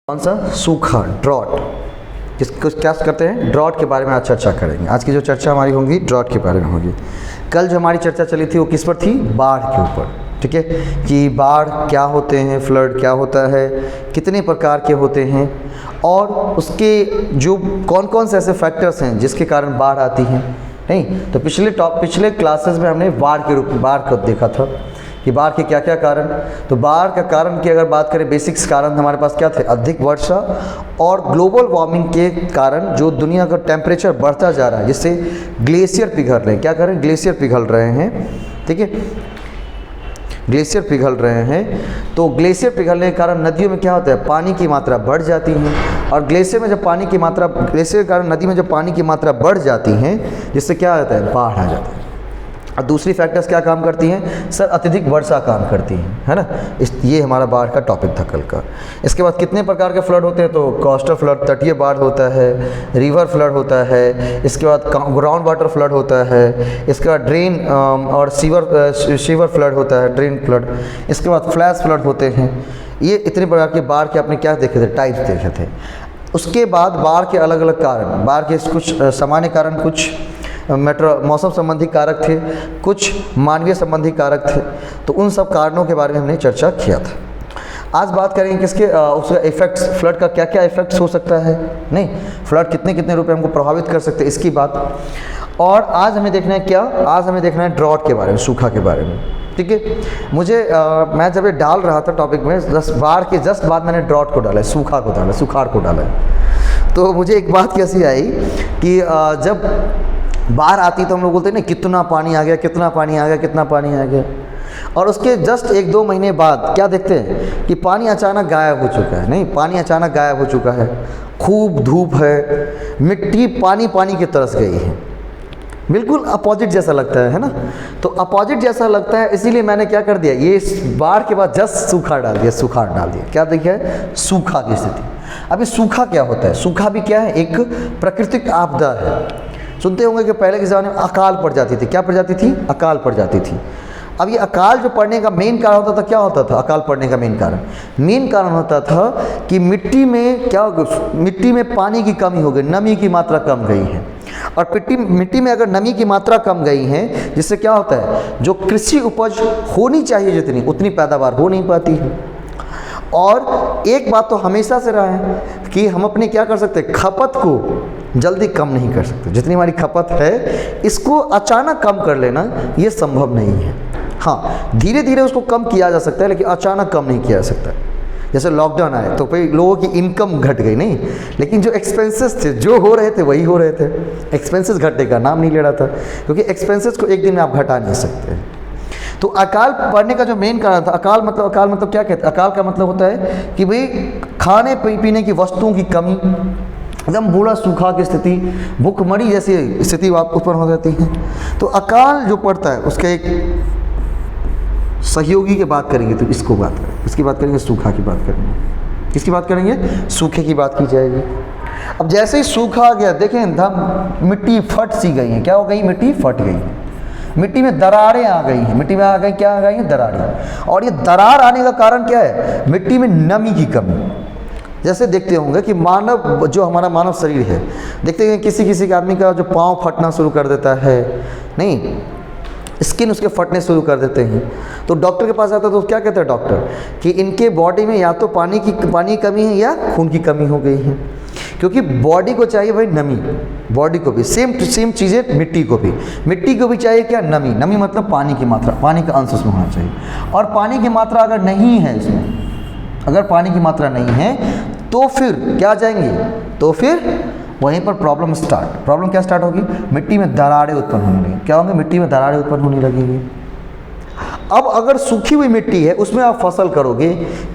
कौन सा? सूखा, ड्रॉट। किसको क्या करते हैं? ड्रॉट के बारे में आज चर्चा करेंगे। आज की जो चर्चा हमारी होगी ड्रॉट के बारे में होगी। कल जो हमारी चर्चा चली थी वो किस पर थी? बाढ़ के ऊपर, ठीक है, कि बाढ़ क्या होते हैं, फ्लड क्या होता है, कितने प्रकार के होते हैं और उसके जो कौन कौन से ऐसे फैक्टर्स हैं जिसके कारण बाढ़ आती हैं। नहीं तो पिछले क्लासेस में हमने बाढ़ को देखा था कि बाढ़ के क्या क्या कारण। तो बाढ़ का कारण की अगर बात करें, बेसिक्स कारण हमारे पास क्या थे? अधिक वर्षा और ग्लोबल वार्मिंग के कारण जो दुनिया का टेम्परेचर बढ़ता जा रहा है, जिससे ग्लेशियर पिघल रहे हैं। क्या करें? ग्लेशियर पिघल रहे हैं, ठीक है, ग्लेशियर पिघल रहे हैं। तो ग्लेशियर पिघलने के कारण नदियों में क्या होता है? पानी की मात्रा बढ़ जाती है और ग्लेशियर के कारण नदी में जब पानी की मात्रा बढ़ जाती है, जिससे क्या होता है? बाढ़ आ जाता है। और दूसरी फैक्टर्स क्या काम करती हैं? सर अत्यधिक वर्षा काम करती हैं, है ना। ये हमारा बाढ़ का टॉपिक था कल का। इसके बाद कितने प्रकार के फ्लड होते हैं? तो कोस्टल फ्लड, तटीय बाढ़ होता है, रिवर फ्लड होता है, इसके बाद ग्राउंड वाटर फ्लड होता है, इसके बाद ड्रेन और सीवर फ्लड होता है, ड्रेन फ्लड, इसके बाद फ्लैश फ्लड होते हैं। ये इतने प्रकार के बाढ़ के आपने क्या देखे थे? टाइप्स देखे थे। उसके बाद बाढ़ के अलग अलग कारण, बाढ़ के कुछ सामान्य कारण, कुछ मौसम संबंधी कारक थे, कुछ मानवीय संबंधी कारक थे। तो उन सब कारणों के बारे में हमने चर्चा किया था। आज बात करेंगे किसके उसका इफेक्ट्स, फ्लड का क्या क्या इफेक्ट्स हो सकता है, नहीं फ्लड कितने कितने रुपए हमको प्रभावित कर सकते हैं, इसकी बात। और आज हमें देखना है क्या? आज हमें देखना है ड्रॉट के बारे में, सूखा के बारे में, ठीक है। मुझे मैं जब ये डाल रहा था टॉपिक में, बाढ़ के जस्ट बाद मैंने ड्रॉट को डाला, सूखा को डाला, सुखाड़ को डाला। तो मुझे एक बात कैसी आई कि जब बाढ़ आती तो हम लोग बोलते हैं ना, कितना पानी आ गया, कितना पानी आ गया, कितना पानी आ गया। और उसके जस्ट 1-2 महीने बाद क्या देखते हैं कि पानी अचानक गायब हो चुका है। नहीं, पानी अचानक गायब हो चुका है, खूब धूप है, मिट्टी पानी की तरस गई है। बिल्कुल अपोजिट जैसा लगता है ना। तो अपोजिट जैसा लगता है, इसीलिए मैंने क्या कर दिया, ये बाढ़ के बाद जस्ट सुखाड़ डाल दिया। क्या देखिए? सूखा की स्थिति। अभी सूखा क्या होता है? सूखा भी क्या है? एक प्राकृतिक आपदा है। सुनते होंगे कि पहले के ज़माने में अकाल पड़ जाती थी। क्या पड़ जाती थी? अकाल पड़ जाती थी। अब ये अकाल जो पड़ने का मेन कारण होता था, क्या होता था? अकाल पड़ने का मेन कारण होता था कि मिट्टी में पानी की कमी हो गई, नमी की मात्रा कम गई है। और मिट्टी में अगर नमी की मात्रा कम गई है, जिससे क्या होता है, जो कृषि उपज होनी चाहिए जितनी, उतनी पैदावार हो नहीं पाती है। और एक बात तो हमेशा से रहा है कि हम अपने क्या कर सकते हैं? खपत को जल्दी कम नहीं कर सकते। जितनी हमारी खपत है, इसको अचानक कम कर लेना ये संभव नहीं है। हाँ, धीरे धीरे उसको कम किया जा सकता है, लेकिन अचानक कम नहीं किया जा सकता। जैसे लॉकडाउन आए तो भाई लोगों की इनकम घट गई, नहीं, लेकिन जो एक्सपेंसेस थे, जो हो रहे थे वही हो रहे थे। एक्सपेंसेस घटने का नाम नहीं ले रहा था, क्योंकि एक्सपेंसेस को एक दिन में आप घटा नहीं सकते। तो अकाल पड़ने का जो मेन कारण था, अकाल मतलब क्या कहते हैं? अकाल का मतलब होता है कि भाई खाने पीने की वस्तुओं की कमी, एकदम बूढ़ा सूखा की स्थिति, भूखमरी जैसी स्थिति उत्पन्न हो जाती है। तो अकाल जो पड़ता है, उसके एक सहयोगी की बात करेंगे तो इसकी बात करेंगे, सूखा की बात करेंगे। किसकी बात करेंगे? सूखे की बात की जाएगी। अब जैसे ही सूखा आ गया, देखें मिट्टी फट सी गई है। क्या हो गई? मिट्टी फट गई है, मिट्टी में दरारें आ गई हैं। मिट्टी में आ गई, क्या आ गई हैं? दरारें। और ये दरार आने का कारण क्या है? मिट्टी में नमी की कमी। जैसे देखते होंगे कि हमारा मानव शरीर है, देखते हैं किसी के आदमी का जो पाँव फटना शुरू कर देता है, नहीं, स्किन उसके फटने शुरू कर देते हैं। तो डॉक्टर के पास आता है तो क्या कहते हैं डॉक्टर कि इनके बॉडी में या तो पानी की कमी है या खून की कमी हो गई है। क्योंकि बॉडी को चाहिए भाई नमी, बॉडी को भी सेम चीज़ें मिट्टी को भी चाहिए क्या? नमी मतलब पानी की मात्रा, पानी का अंश उसमें होना चाहिए। और पानी की मात्रा अगर नहीं है इसमें, अगर पानी की मात्रा नहीं है तो फिर क्या जाएंगे? तो फिर वहीं पर प्रॉब्लम क्या स्टार्ट होगी? मिट्टी में दरारें उत्पन्न होने लगेंगी। क्या होंगे? मिट्टी में दरारें उत्पन्न होने लगेंगी। अब अगर सूखी हुई मिट्टी है, उसमें आप फसल करोगे,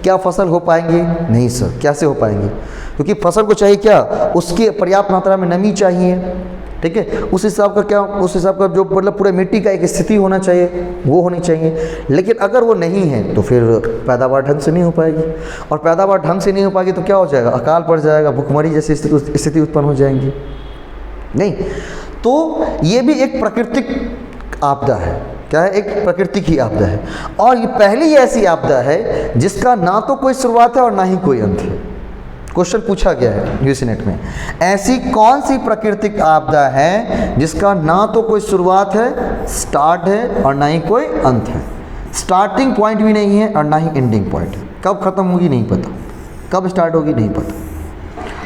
क्या फसल हो पाएंगे? नहीं सर। कैसे हो पाएंगे? क्योंकि फसल को चाहिए क्या? उसकी पर्याप्त मात्रा में नमी चाहिए, ठीक है। उस हिसाब का जो मतलब पूरे मिट्टी का एक स्थिति होना चाहिए, वो होनी चाहिए। लेकिन अगर वो नहीं है तो फिर पैदावार ढंग से नहीं हो पाएगी, और पैदावार ढंग से नहीं हो पाएगी तो क्या हो जाएगा? अकाल पड़ जाएगा, भूखमरी जैसी स्थिति उत्पन्न हो जाएंगी। नहीं, तो ये भी एक प्राकृतिक आपदा है। क्या है? एक प्रकृति की आपदा है। और ये पहली ऐसी आपदा है जिसका ना तो कोई शुरुआत है और ना ही कोई अंत है। क्वेश्चन पूछा गया है यूजी नेट में, ऐसी कौन सी प्राकृतिक आपदा है जिसका ना तो कोई शुरुआत है, स्टार्ट है, और ना ही कोई अंत है। स्टार्टिंग पॉइंट भी नहीं है और ना ही एंडिंग पॉइंट है। कब खत्म होगी नहीं पता, कब स्टार्ट होगी नहीं पता।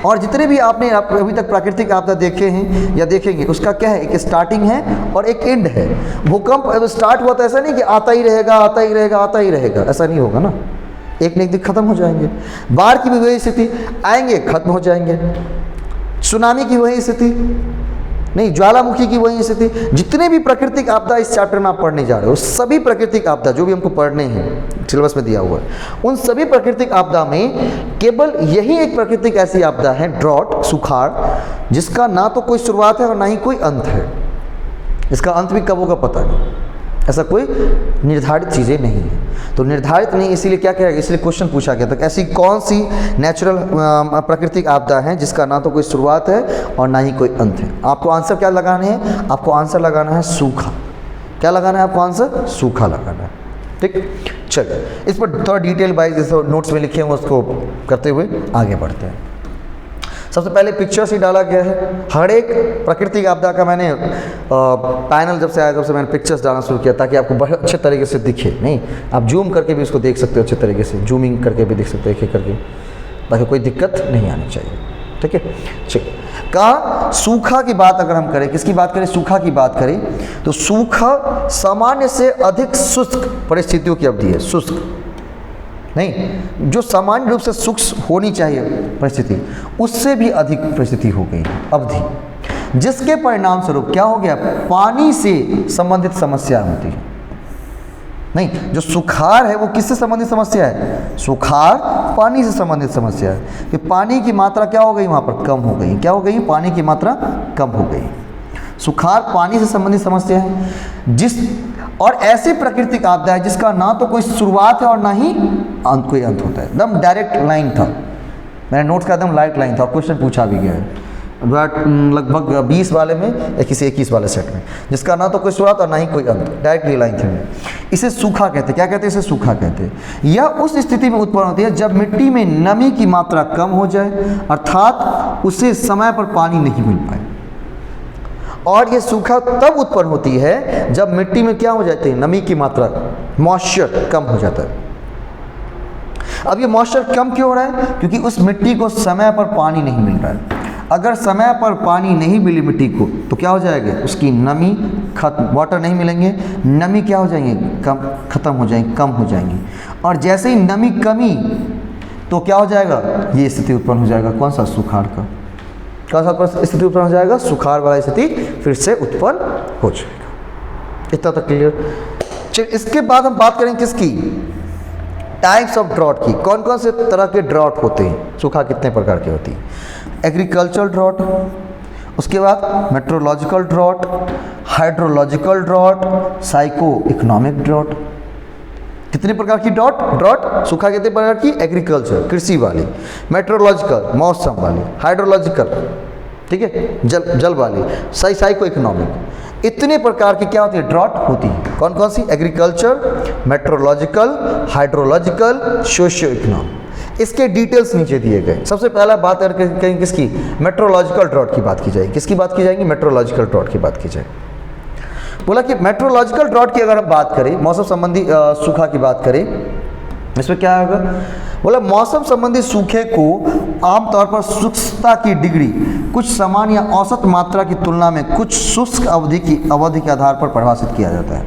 और जितने भी आपने अभी तक प्राकृतिक आपदा देखे हैं या देखेंगे, उसका क्या है, एक स्टार्टिंग है और एक एंड है। भूकंप स्टार्ट हुआ तो ऐसा नहीं कि आता ही रहेगा आता ही रहेगा आता ही रहेगा, ऐसा नहीं होगा ना, एक न एक दिन खत्म हो जाएंगे। बाढ़ की भी वही स्थिति, आएंगे खत्म हो जाएंगे। सुनामी की वही स्थिति, नहीं, ज्वालामुखी की वही स्थिति। जितने भी प्राकृतिक आपदा इस चैप्टर में आप पढ़ने जा रहे हो, सभी प्राकृतिक आपदा जो भी हमको पढ़ने हैं, सिलेबस में दिया हुआ है, उन सभी प्राकृतिक आपदा में केवल यही एक प्राकृतिक ऐसी आपदा है, ड्रॉट, सुखाड़, जिसका ना तो कोई शुरुआत है और ना ही कोई अंत है। इसका अंत भी कब होगा पता नहीं, ऐसा कोई निर्धारित चीज़ें नहीं है। तो निर्धारित नहीं, इसीलिए क्या कहेगा, इसलिए क्वेश्चन पूछा गया था, ऐसी कौन सी नेचुरल प्राकृतिक आपदा है जिसका ना तो कोई शुरुआत है और ना ही कोई अंत है। आपको आंसर क्या लगाने हैं, आपको आंसर लगाना है सूखा। क्या लगाना है आपको आंसर, सूखा लगाना है। ठीक, चलिए इस पर थोड़ा डिटेल वाइज जैसे नोट्स में लिखे हैं उसको करते हुए आगे बढ़ते हैं। सबसे पहले पिक्चर्स ही डाला गया है। हर एक प्राकृतिक आपदा का मैंने पैनल जब से आया तब से मैंने पिक्चर्स डालना शुरू किया, ताकि आपको बहुत अच्छे तरीके से दिखे। नहीं, आप जूम करके भी उसको देख सकते हो अच्छे तरीके से, जूमिंग करके भी देख सकते हो एक एक करके, ताकि कोई दिक्कत नहीं आनी चाहिए। ठीक है, ठीक। कहाँ सूखा की बात अगर हम करें, किसकी बात करें, सूखा की बात करें, तो सूखा सामान्य से अधिक शुष्क परिस्थितियों की अवधि है। शुष्क नहीं, जो सामान्य रूप से शुष्क होनी चाहिए परिस्थिति, उससे भी अधिक परिस्थिति हो गई अवधि, जिसके परिणाम स्वरूप क्या हो गया, पानी से संबंधित समस्या होती है। नहीं, जो सुखाड़ है वो किससे संबंधित समस्या है, सुखाड़ पानी से संबंधित समस्या है कि पानी की मात्रा क्या हो गई, वहाँ पर कम हो गई। क्या हो गई, पानी की मात्रा कम हो गई। सुखाड़ पानी से संबंधित समस्या है, जिस और ऐसी प्राकृतिक आपदा है जिसका ना तो कोई शुरुआत है और ना ही कोई अंत होता है। एकदम डायरेक्ट लाइन था, मैंने नोट्स का एकदम लाइट लाइन था, और क्वेश्चन पूछा भी गया है लगभग 20 वाले में या किसी 21 वाले सेट में, जिसका ना तो कोई शुरुआत और ना ही कोई अंत, डायरेक्टली लाइन थी। इसे सूखा कहते हैं। क्या कहते हैं, इसे सूखा कहते हैं। यह उस स्थिति में उत्पन्न होती है जब मिट्टी में नमी की मात्रा कम हो जाए, अर्थात उसे समय पर पानी नहीं मिल पाए। और ये सूखा तब उत्पन्न होती है जब मिट्टी में क्या हो जाती है, नमी की मात्रा, मॉइस्चर कम हो जाता है। अब ये मॉइस्चर कम क्यों हो रहा है, क्योंकि उस मिट्टी को समय पर पानी नहीं मिल रहा है। अगर समय पर पानी नहीं मिली मिट्टी को तो क्या हो जाएगा, उसकी नमी खत्म, वाटर नहीं मिलेंगे, नमी क्या हो जाएंगे, कम, खत्म हो जाएंगी, कम हो जाएंगी। और जैसे ही नमी कमी तो क्या हो जाएगा, ये स्थिति उत्पन्न हो जाएगा, कौन सा, सुखाड़ का। कौन सा स्थिति उत्पन्न हो जाएगा, सुखाड़ वाला स्थिति फिर से उत्पन्न हो जाएगा। इतना तक क्लियर। चलिए इसके बाद हम बात करेंगे किसकी, टाइप्स ऑफ ड्रॉट की। कौन कौन से तरह के ड्रॉट होते हैं, सूखा कितने प्रकार की होती है। एग्रीकल्चरल ड्रॉट, उसके बाद meteorological drought, hydrological drought, psycho economic drought. कितने प्रकार की ड्रॉट, सूखा कितने प्रकार की, एग्रीकल्चर कृषि वाली, मेट्रोलॉजिकल मौसम वाली, हाइड्रोलॉजिकल ठीक है जल वाली, साइको इकोनॉमिक। इतने प्रकार की क्या होती है, ड्रॉट होती है। कौन कौन सी, agriculture, meteorological, hydrological, socio economic. इसके डिटेल्स नीचे दिए गए। सबसे पहला बात करेंगे किसकी, मेट्रोलॉजिकल ड्रॉट की बात की जाएगी। किसकी बात की जाएगी, मेट्रोलॉजिकल ड्रॉट की बात की जाएगी। बोला कि मेट्रोलॉजिकल ड्रॉट की अगर हम बात करें, मौसम संबंधी सूखा की बात करें, इसमें क्या होगा, बोला मौसम संबंधी सूखे को आमतौर पर शुष्कता की डिग्री कुछ समान या औसत मात्रा की तुलना में कुछ शुष्क अवधि के आधार पर परिभाषित किया जाता है।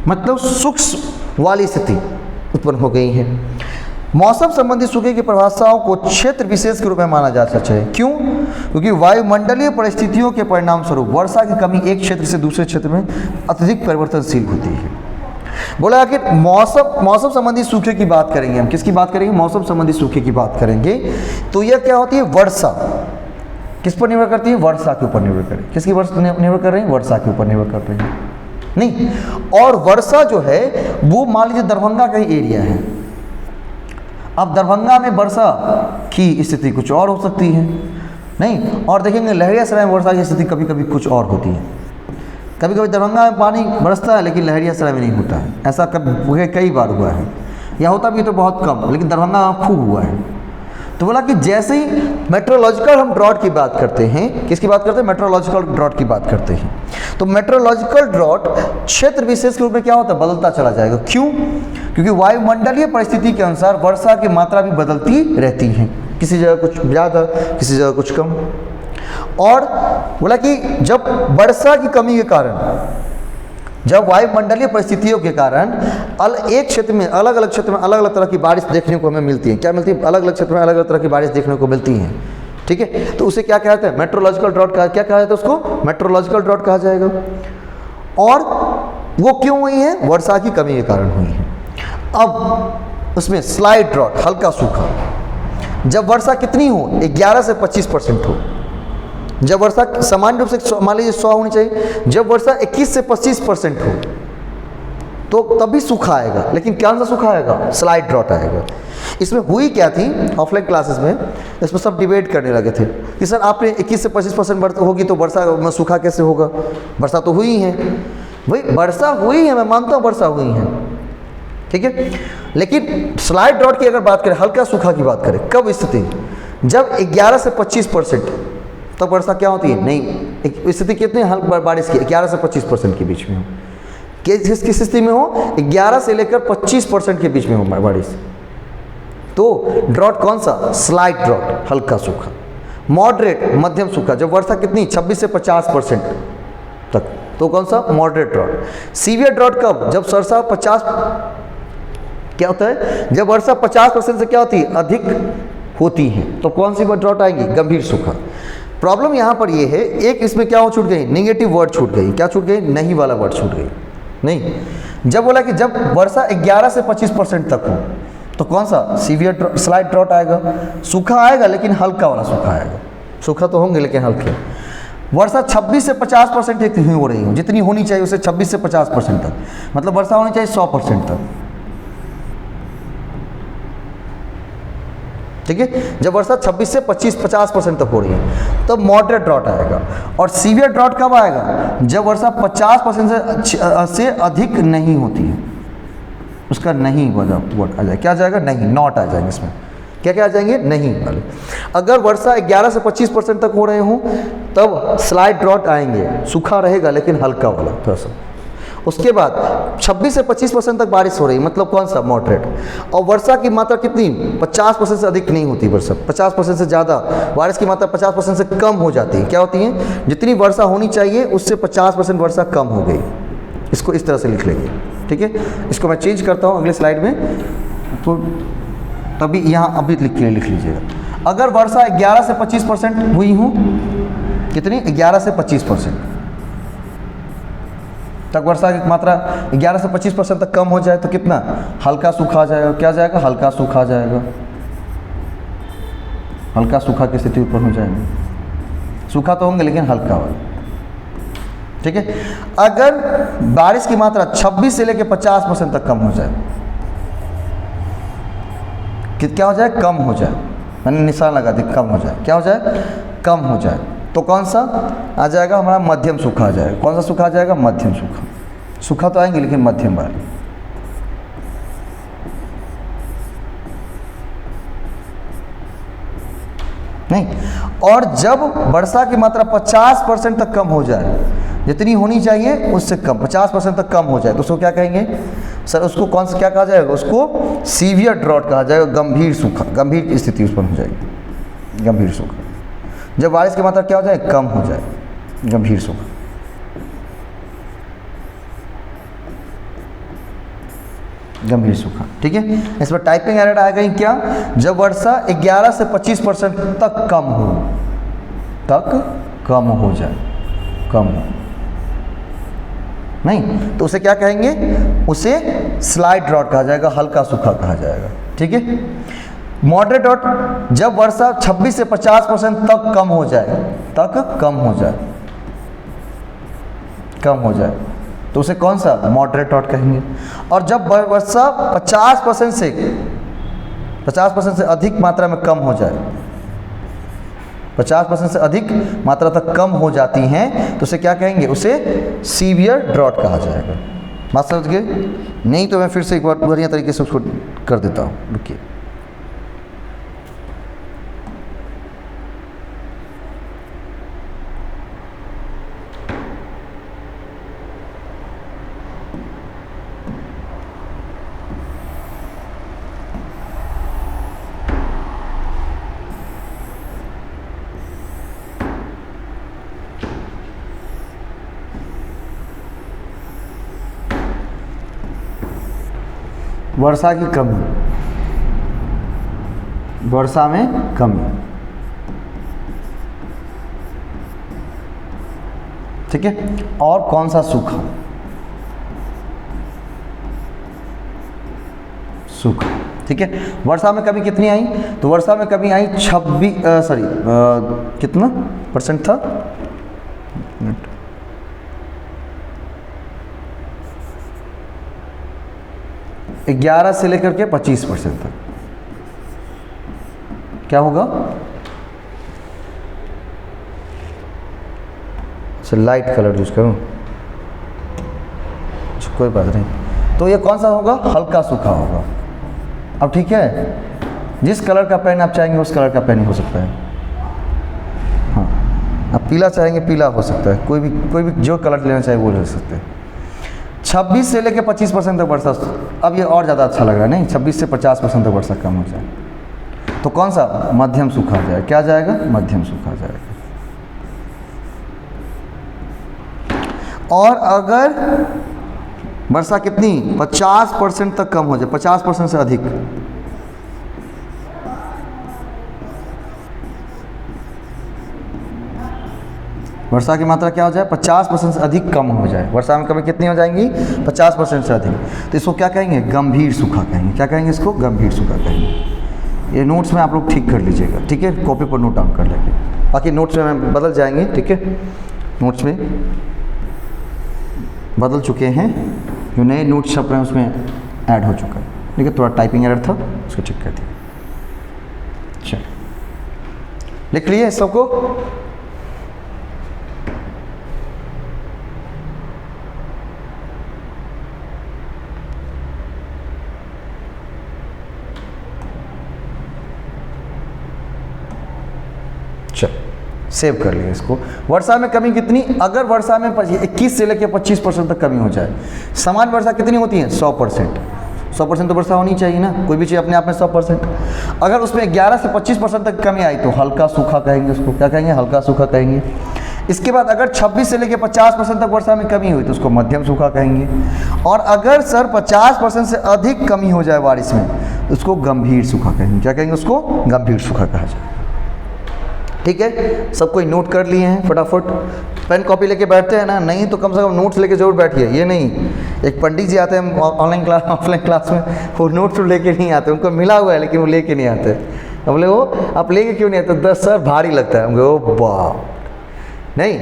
मतलब शुष्क वाली स्थिति उत्पन्न हो गई है। मौसम संबंधी सूखे की परिभाषाओं को क्षेत्र विशेष के रूप में माना जा सकता है। क्यों, क्योंकि वायुमंडलीय परिस्थितियों के परिणाम स्वरूप वर्षा की कमी एक क्षेत्र से दूसरे क्षेत्र में अत्यधिक परिवर्तनशील होती है। बोला कि मौसम संबंधी सूखे की बात करेंगे हम, किसकी बात करेंगे, मौसम संबंधी सूखे की बात करेंगे। तो यह क्या होती है, वर्षा किस पर निर्भर करती है, वर्षा के ऊपर निर्भर करें। किसकी वर्षा निर्भर कर रही है, वर्षा के ऊपर निर्भर कर रही है। नहीं, और वर्षा जो है वो मान लीजिए दरभंगा का ही एरिया है। अब दरभंगा में वर्षा की स्थिति कुछ और हो सकती है, नहीं, और देखेंगे लहरियासराय में वर्षा की स्थिति कभी कभी कुछ और होती है। कभी कभी दरभंगा में पानी बरसता है लेकिन लहरियासराय में नहीं होता है। ऐसा कई बार हुआ है, या होता भी तो बहुत कम, लेकिन दरभंगा में खूब हुआ है। तो बोला कि जैसे ही मेट्रोलॉजिकल हम ड्रॉट की बात करते हैं, किसकी बात करते हैं? मेट्रोलॉजिकल ड्रॉट की बात करते हैं। तो मेट्रोलॉजिकल ड्रॉट क्षेत्र विशेष के रूप में क्या होता है? बदलता चला जाएगा। क्यों? क्योंकि वायुमंडलीय परिस्थिति के अनुसार वर्षा की मात्रा भी बदलती रहती है, किसी जगह कुछ ज़्यादा, किसी जगह कुछ कम। और बोला कि जब वर्षा की कमी के कारण, जब वायुमंडलीय परिस्थितियों के कारण एक क्षेत्र में, अलग अलग क्षेत्र में अलग अलग तरह की बारिश देखने को हमें मिलती है। क्या मिलती है? अलग अलग क्षेत्र में अलग अलग तरह की बारिश देखने को मिलती है। ठीक है, तो उसे क्या कहते हैं? मेट्रोलॉजिकल ड्रॉट का क्या कहा जाता है? उसको मेट्रोलॉजिकल ड्रॉट कहा जाएगा। और वो क्यों हुई है? वर्षा की कमी के कारण हुई है। अब उसमें स्लाइड ड्रॉट, हल्का सूखा, जब वर्षा कितनी हो? 11 से 25% हो। जब वर्षा सामान्य रूप से मान लीजिए 100 होनी चाहिए, जब वर्षा 21 से 25% हो तो तभी सूखा आएगा। लेकिन कौन सा सूखा आएगा? स्लाइड ड्रॉट आएगा। इसमें हुई क्या थी? ऑफलाइन क्लासेस में इसमें सब डिबेट करने लगे थे कि सर आपने 21 से 25% होगी तो वर्षा में सूखा कैसे होगा? वर्षा तो हुई है। भाई वर्षा हुई है, मैं मानता हूँ वर्षा हुई है, ठीक है, लेकिन स्लाइड ड्रॉट की अगर बात करें, हल्का सूखा की बात करें, कब स्थिति? जब 11 से 25%, तब वर्षा क्या होती है? नहीं, स्थिति कितनी हल्की बारिश की? 11 से 25% के बीच में हो। किस स्थिति में हो? 11 से लेकर 25% के बीच में हो बारिश। तो ड्रॉट कौन सा? स्लाइड ड्रॉट, हल्का सूखा। मॉडरेट, मध्यम सूखा, जब वर्षा कितनी? 26 से 50% तक, तो कौन सा? Moderate drought. सीवियर ड्रॉट कब? जब वर्षा 50, क्या होता है? जब वर्षा 50% से क्या होती है? अधिक होती है, तो कौन सी ड्रॉट आएगी? गंभीर सूखा। प्रॉब्लम यहाँ पर ये है, एक इसमें क्या हो छूट गई? नेगेटिव वर्ड छूट गई। क्या छूट गई? नहीं वाला वर्ड छूट गई। नहीं, जब बोला कि जब वर्षा 11 से 25% तक हो तो कौन सा? सीवियर स्लाइड ड्रॉट आएगा। सूखा आएगा लेकिन हल्का वाला सूखा आएगा। सूखा तो होंगे लेकिन हल्के। वर्षा 26 से 50% एक ही हो रही हो, जितनी होनी चाहिए उसे 26 से 50% तक, मतलब वर्षा होनी चाहिए 100% तक। ठीक है, जब वर्षा 26 से 50% तक हो रही है तब मॉडरेट ड्रॉट आएगा। और सीवियर ड्रॉट कब आएगा? जब वर्षा 50% से अधिक नहीं होती है, उसका नहीं वर्ड आ जाएगा। क्या आ जाएगा? नहीं, नॉट आ जाएंगे इसमें। क्या क्या आ जाएंगे? नहीं वाले। अगर वर्षा 11 से 25% तक हो रहे हों तब स्लाइड ड्रॉट आएंगे, सूखा रहेगा लेकिन हल्का वाला थोड़ा सा। उसके बाद 26 से 25% तक बारिश हो रही, मतलब कौन सा? मॉडरेट। और वर्षा की मात्रा कितनी? 50% से अधिक नहीं होती वर्षा, 50% से ज़्यादा, बारिश की मात्रा 50% से कम हो जाती है। क्या होती है? जितनी वर्षा होनी चाहिए उससे 50% वर्षा कम हो गई। इसको इस तरह से लिख लेंगे, ठीक है। इसको मैं चेंज करता हूँ अगले स्लाइड में, तो तभी यहाँ अभी लिख लीजिएगा। अगर वर्षा 11 से 25% हुई हो, कितनी? 11 से 25% तक वर्षा की मात्रा 11 से 25% तक कम हो जाए तो कितना? हल्का सूखा आ जाएगा। क्या जाएगा? हल्का सूखा आ जाएगा। हल्का सूखा की स्थिति ऊपर हो जाएगी। सूखा तो होंगे लेकिन हल्का वाला, ठीक है। अगर बारिश की मात्रा 26 से लेकर 50% तक कम हो जाए, क्या हो जाए? कम हो जाए। मैंने निशान लगा दिया, कम हो जाए। क्या हो जाए? कम हो जाए। तो कौन सा आ जाएगा? हमारा मध्यम सूखा आ जाएगा। कौन सा सूखा आ जाएगा? मध्यम सूखा। सूखा तो आएंगे लेकिन मध्यम वाले। नहीं, और जब वर्षा की मात्रा 50% तक कम हो जाए, जितनी होनी चाहिए उससे कम, 50% तक कम हो जाए, तो उसको क्या कहेंगे सर? उसको कौन सा क्या कहा जाएगा? उसको सीवियर ड्रॉट कहा जाएगा, गंभीर सूखा, गंभीर स्थिति उत्पन्न हो जाएगी, गंभीर सूखा। जब बारिश की मात्रा क्या हो जाए? कम हो जाए, गंभीर सूखा। गंभीर सूखा, ठीक है। इस पर टाइपिंग एरर आएगा ही क्या? जब वर्षा 11 से 25% तक कम हो, तक कम हो जाए, कम हो। नहीं तो उसे क्या कहेंगे? उसे स्लाइड ड्रॉट कहा जाएगा, हल्का सूखा कहा जाएगा, ठीक है। मॉडरेट ड्रॉट, जब वर्षा 26 से 50% तक कम हो जाए, तक कम हो जाए, कम हो जाए, तो उसे कौन सा? मॉडरेट ड्रॉट कहेंगे। और जब वर्षा 50% से अधिक मात्रा में कम हो जाए, 50% से अधिक मात्रा तक कम हो जाती हैं, तो उसे क्या कहेंगे? उसे सीवियर ड्रॉट कहा जाएगा। बात समझ गए? नहीं तो मैं फिर से एक बार बढ़िया तरीके से उसको कर देता हूँ, रुकिए। वर्षा की कमी, वर्षा में कमी, ठीक है। और कौन सा सूखा, सूखा, ठीक है। वर्षा में कमी कितनी आई, तो वर्षा में कमी आई 26 कितना परसेंट था, 11 से लेकर के 25% तक। क्या होगा, अच्छा लाइट कलर यूज करूँ, कोई बात नहीं। तो ये कौन सा होगा, हल्का सूखा होगा। अब ठीक है, जिस कलर का पेन आप चाहेंगे उस कलर का पेन ही हो सकता है। हाँ, आप पीला चाहेंगे पीला हो सकता है, कोई भी जो कलर लेना चाहे वो ले सकते हैं। 26 से लेकर 25% तक वर्षा, अब ये और ज़्यादा अच्छा लग रहा है नहीं, 26 से 50% तक वर्षा कम हो जाए तो कौन सा, मध्यम सूखा जाए, क्या जाएगा, मध्यम सूखा जाएगा। और अगर वर्षा कितनी 50% तक कम हो जाए, 50% से अधिक, वर्षा की मात्रा क्या हो जाए, 50% से अधिक कम हो जाए। वर्षा में कमी कितनी हो जाएंगी, 50% से अधिक, तो इसको क्या कहेंगे, गंभीर सूखा कहेंगे। क्या कहेंगे इसको, गंभीर सूखा कहेंगे। ये नोट्स में आप लोग ठीक कर लीजिएगा, ठीक है, कॉपी पर नोट डाउन कर लेंगे, बाकी नोट्स में बदल जाएंगे, ठीक है। नोट्स में बदल चुके हैं, जो नए नोट्स छप रहे हैं उसमें ऐड हो चुका है, ठीक है। थोड़ा टाइपिंग एरर था, उसको ठीक कर दिया। चलिए लिख लिए सबको, सेव कर लिए इसको। वर्षा में कमी कितनी, अगर वर्षा में 21 से लेकर 25% तक कमी हो जाए। सामान्य वर्षा कितनी होती है, 100%। 100% तो वर्षा होनी चाहिए ना, कोई भी चीज़ अपने आप में 100%। अगर उसमें 11 से 25% तक कमी आई तो हल्का सूखा कहेंगे उसको, क्या कहेंगे, हल्का सूखा कहेंगे। इसके बाद अगर 26 से लेकर 50% तक वर्षा में कमी हुई तो उसको मध्यम सूखा कहेंगे। और अगर सर 50% से अधिक कमी हो जाए बारिश में तो उसको गंभीर सूखा कहेंगे। क्या कहेंगे उसको, गंभीर सूखा कहा जाए, ठीक है। सब कोई नोट कर लिए हैं, फटाफट पेन कॉपी लेके बैठते हैं ना, नहीं तो कम से कम नोट्स लेके जरूर बैठिए। ये नहीं, एक पंडित जी आते हैं ऑनलाइन क्लास ऑफलाइन क्लास में, वो नोट्स लेके नहीं आते, उनको मिला हुआ है लेकिन वो लेके नहीं आते। अब बोले वो आप लेके क्यों नहीं आते, 10 सर भारी लगता है। ओ वाह, नहीं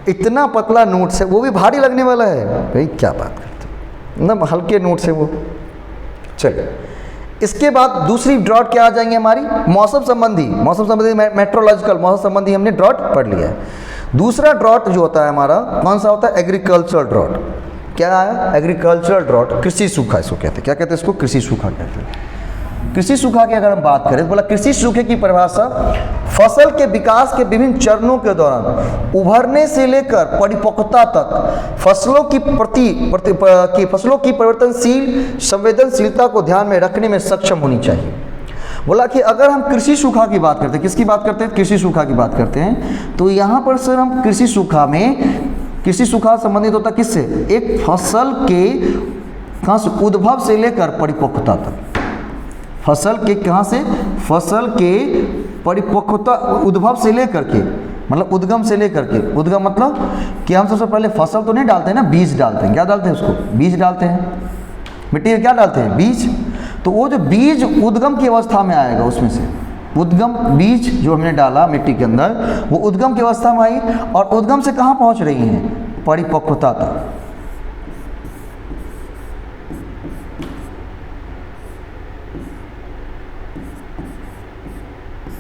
इतना पतला नोट्स है, वो भी भारी लगने वाला है भाई, क्या बात करते, एकदम हल्के नोट्स है वो। चलिए इसके बाद दूसरी ड्रॉट क्या आ जाएंगे हमारी, मौसम संबंधी मेट्रोलॉजिकल, मौसम संबंधी हमने ड्रॉट पढ़ लिया है। दूसरा ड्रॉट जो होता है हमारा कौन सा होता है, एग्रीकल्चरल ड्रॉट। क्या है, एग्रीकल्चरल ड्रॉट, कृषि सूखा इसको कहते हैं। क्या कहते हैं इसको, कृषि सूखा कहते हैं। कृषि सूखा की अगर हम बात करें तो बोला कृषि सूखे की परिभाषा फसल के विकास के विभिन्न चरणों के दौरान उभरने से लेकर परिपक्वता तक फसलों की परिवर्तनशील संवेदनशीलता को ध्यान में रखने में सक्षम होनी चाहिए। बोला कि अगर हम कृषि सूखा की बात करते हैं, किसकी बात करते हैं, कृषि सूखा की बात करते हैं, तो यहाँ पर सर हम कृषि सूखा में, कृषि सूखा संबंधित होता किससे, एक फसल के कहाँ से, उद्भव से लेकर परिपक्वता तक। फसल के कहाँ से, फसल के परिपक्वता, उद्भव से लेकर के, मतलब उद्गम से लेकर के। उद्गम मतलब कि हम सबसे पहले फसल तो नहीं डालते हैं ना, बीज डालते हैं। क्या डालते हैं उसको, बीज डालते हैं। मिट्टी में क्या डालते हैं, बीज। तो वो जो बीज उद्गम की अवस्था में आएगा, उसमें से उद्गम बीज जो हमने डाला मिट्टी के अंदर, वो उद्गम की अवस्था में आई और उद्गम से कहाँ पहुँच रही हैं, परिपक्वता तक।